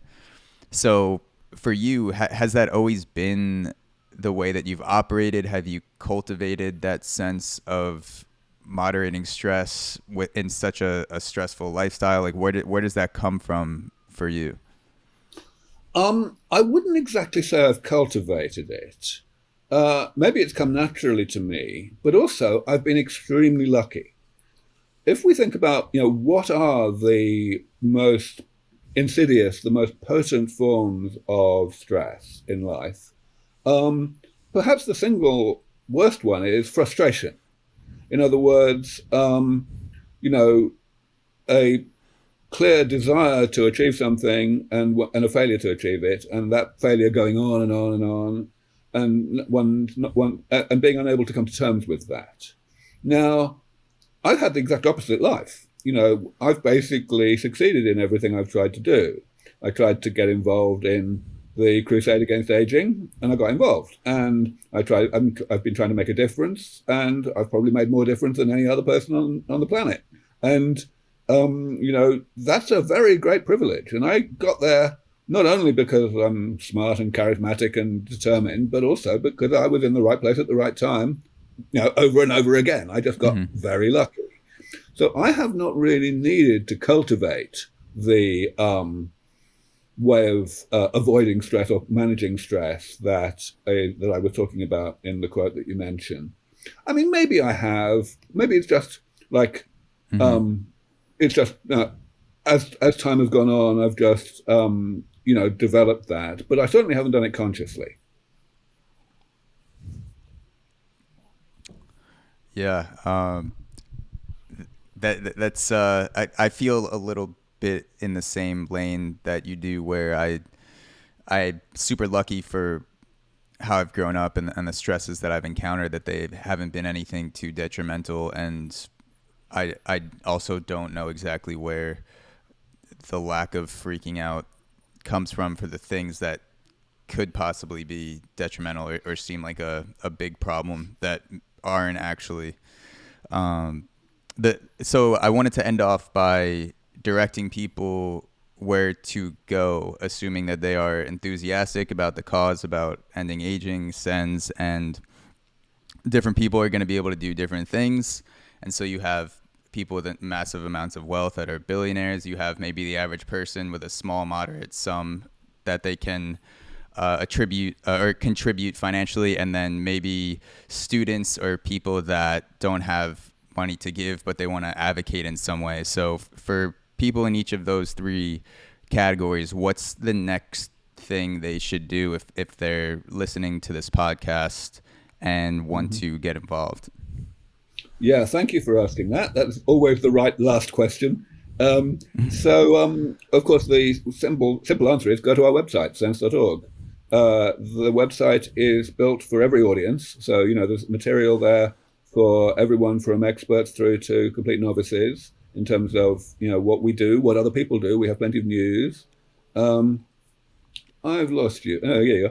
So for you, has that always been the way that you've operated? Have you cultivated that sense of moderating stress in such a stressful lifestyle? Like where does that come from for you? I wouldn't exactly say I've cultivated it. Maybe it's come naturally to me, but also I've been extremely lucky. If we think about, what are the most insidious, the most potent forms of stress in life, um, perhaps the single worst one is frustration. In other words, you know, a clear desire to achieve something and a failure to achieve it, and that failure going on and on and on, and one and being unable to come to terms with that. Now, I've had the exact opposite life. I've basically succeeded in everything I've tried to do. I tried to get involved in the crusade against aging, and I got involved. And I've been trying to make a difference, and I've probably made more difference than any other person on the planet. And that's a very great privilege. And I got there not only because I'm smart and charismatic and determined, but also because I was in the right place at the right time, over and over again. I just got Hmm. very lucky. So I have not really needed to cultivate the way of avoiding stress or managing stress that I was talking about in the quote that you mentioned. I mean, maybe I have. Maybe it's just like Hmm. um, it's just as time has gone on, I've just developed that. But I certainly haven't done it consciously. Yeah. That's I feel a little bit in the same lane that you do, where I super lucky for how I've grown up and the stresses that I've encountered, that they haven't been anything too detrimental. And I also don't know exactly where the lack of freaking out comes from for the things that could possibly be detrimental or seem like a big problem that aren't actually. So I wanted to end off by directing people where to go, assuming that they are enthusiastic about the cause, about ending aging, SENS, and different people are going to be able to do different things. And so you have people with massive amounts of wealth that are billionaires. You have maybe the average person with a small, moderate sum that they can attribute or contribute financially, and then maybe students or people that don't have money to give, but they want to advocate in some way. So for people in each of those three categories, what's the next thing they should do if they're listening to this podcast and want to get involved? Yeah, thank you for asking that. That's always the right last question. Of course, the simple answer is go to our website, sens.org. The website is built for every audience. So, there's material there for everyone from experts through to complete novices in terms of, what we do, what other people do. We have plenty of news. I've lost you. Oh, yeah.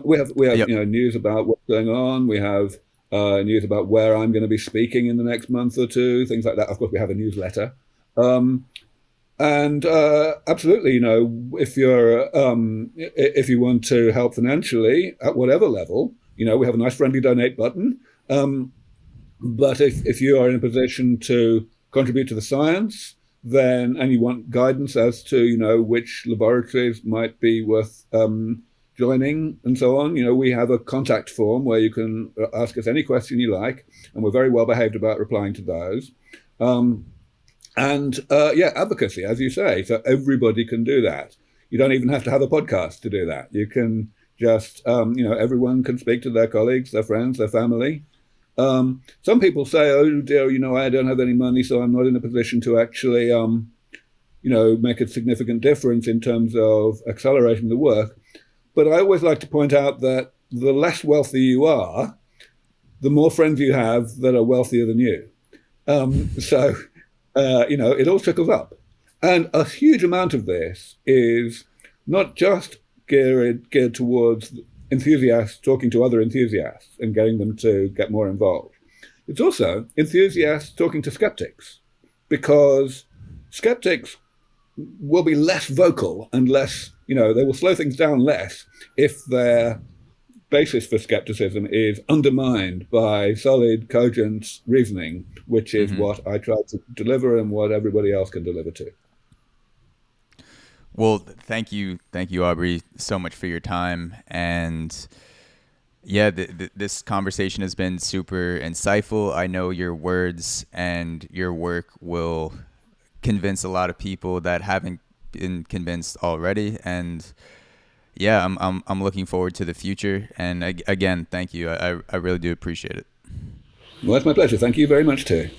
We have Yep. news about what's going on. We have news about where I'm going to be speaking in the next month or two, things like that. Of course, we have a newsletter. And absolutely, if you want to help financially at whatever level, we have a nice friendly donate button. But if you are in a position to contribute to the science, and you want guidance as to which laboratories might be worth joining and so on, we have a contact form where you can ask us any question you like, and we're very well behaved about replying to those. Advocacy, as you say, so everybody can do that. You don't even have to have a podcast to do that. You can just, everyone can speak to their colleagues, their friends, their family. Some people say, oh dear, I don't have any money, so I'm not in a position to actually, make a significant difference in terms of accelerating the work. But I always like to point out that the less wealthy you are, the more friends you have that are wealthier than you. It all trickles up. And a huge amount of this is not just geared towards enthusiasts talking to other enthusiasts and getting them to get more involved. It's also enthusiasts talking to skeptics, because skeptics will be less vocal and less, they will slow things down less if their basis for skepticism is undermined by solid, cogent reasoning, which is what I try to deliver and what everybody else can deliver to. Well, thank you, Aubrey, so much for your time. And yeah, this conversation has been super insightful. I know your words and your work will convince a lot of people that haven't been convinced already. And yeah, I'm looking forward to the future. And again, thank you. I really do appreciate it. Well, it's my pleasure. Thank you very much too.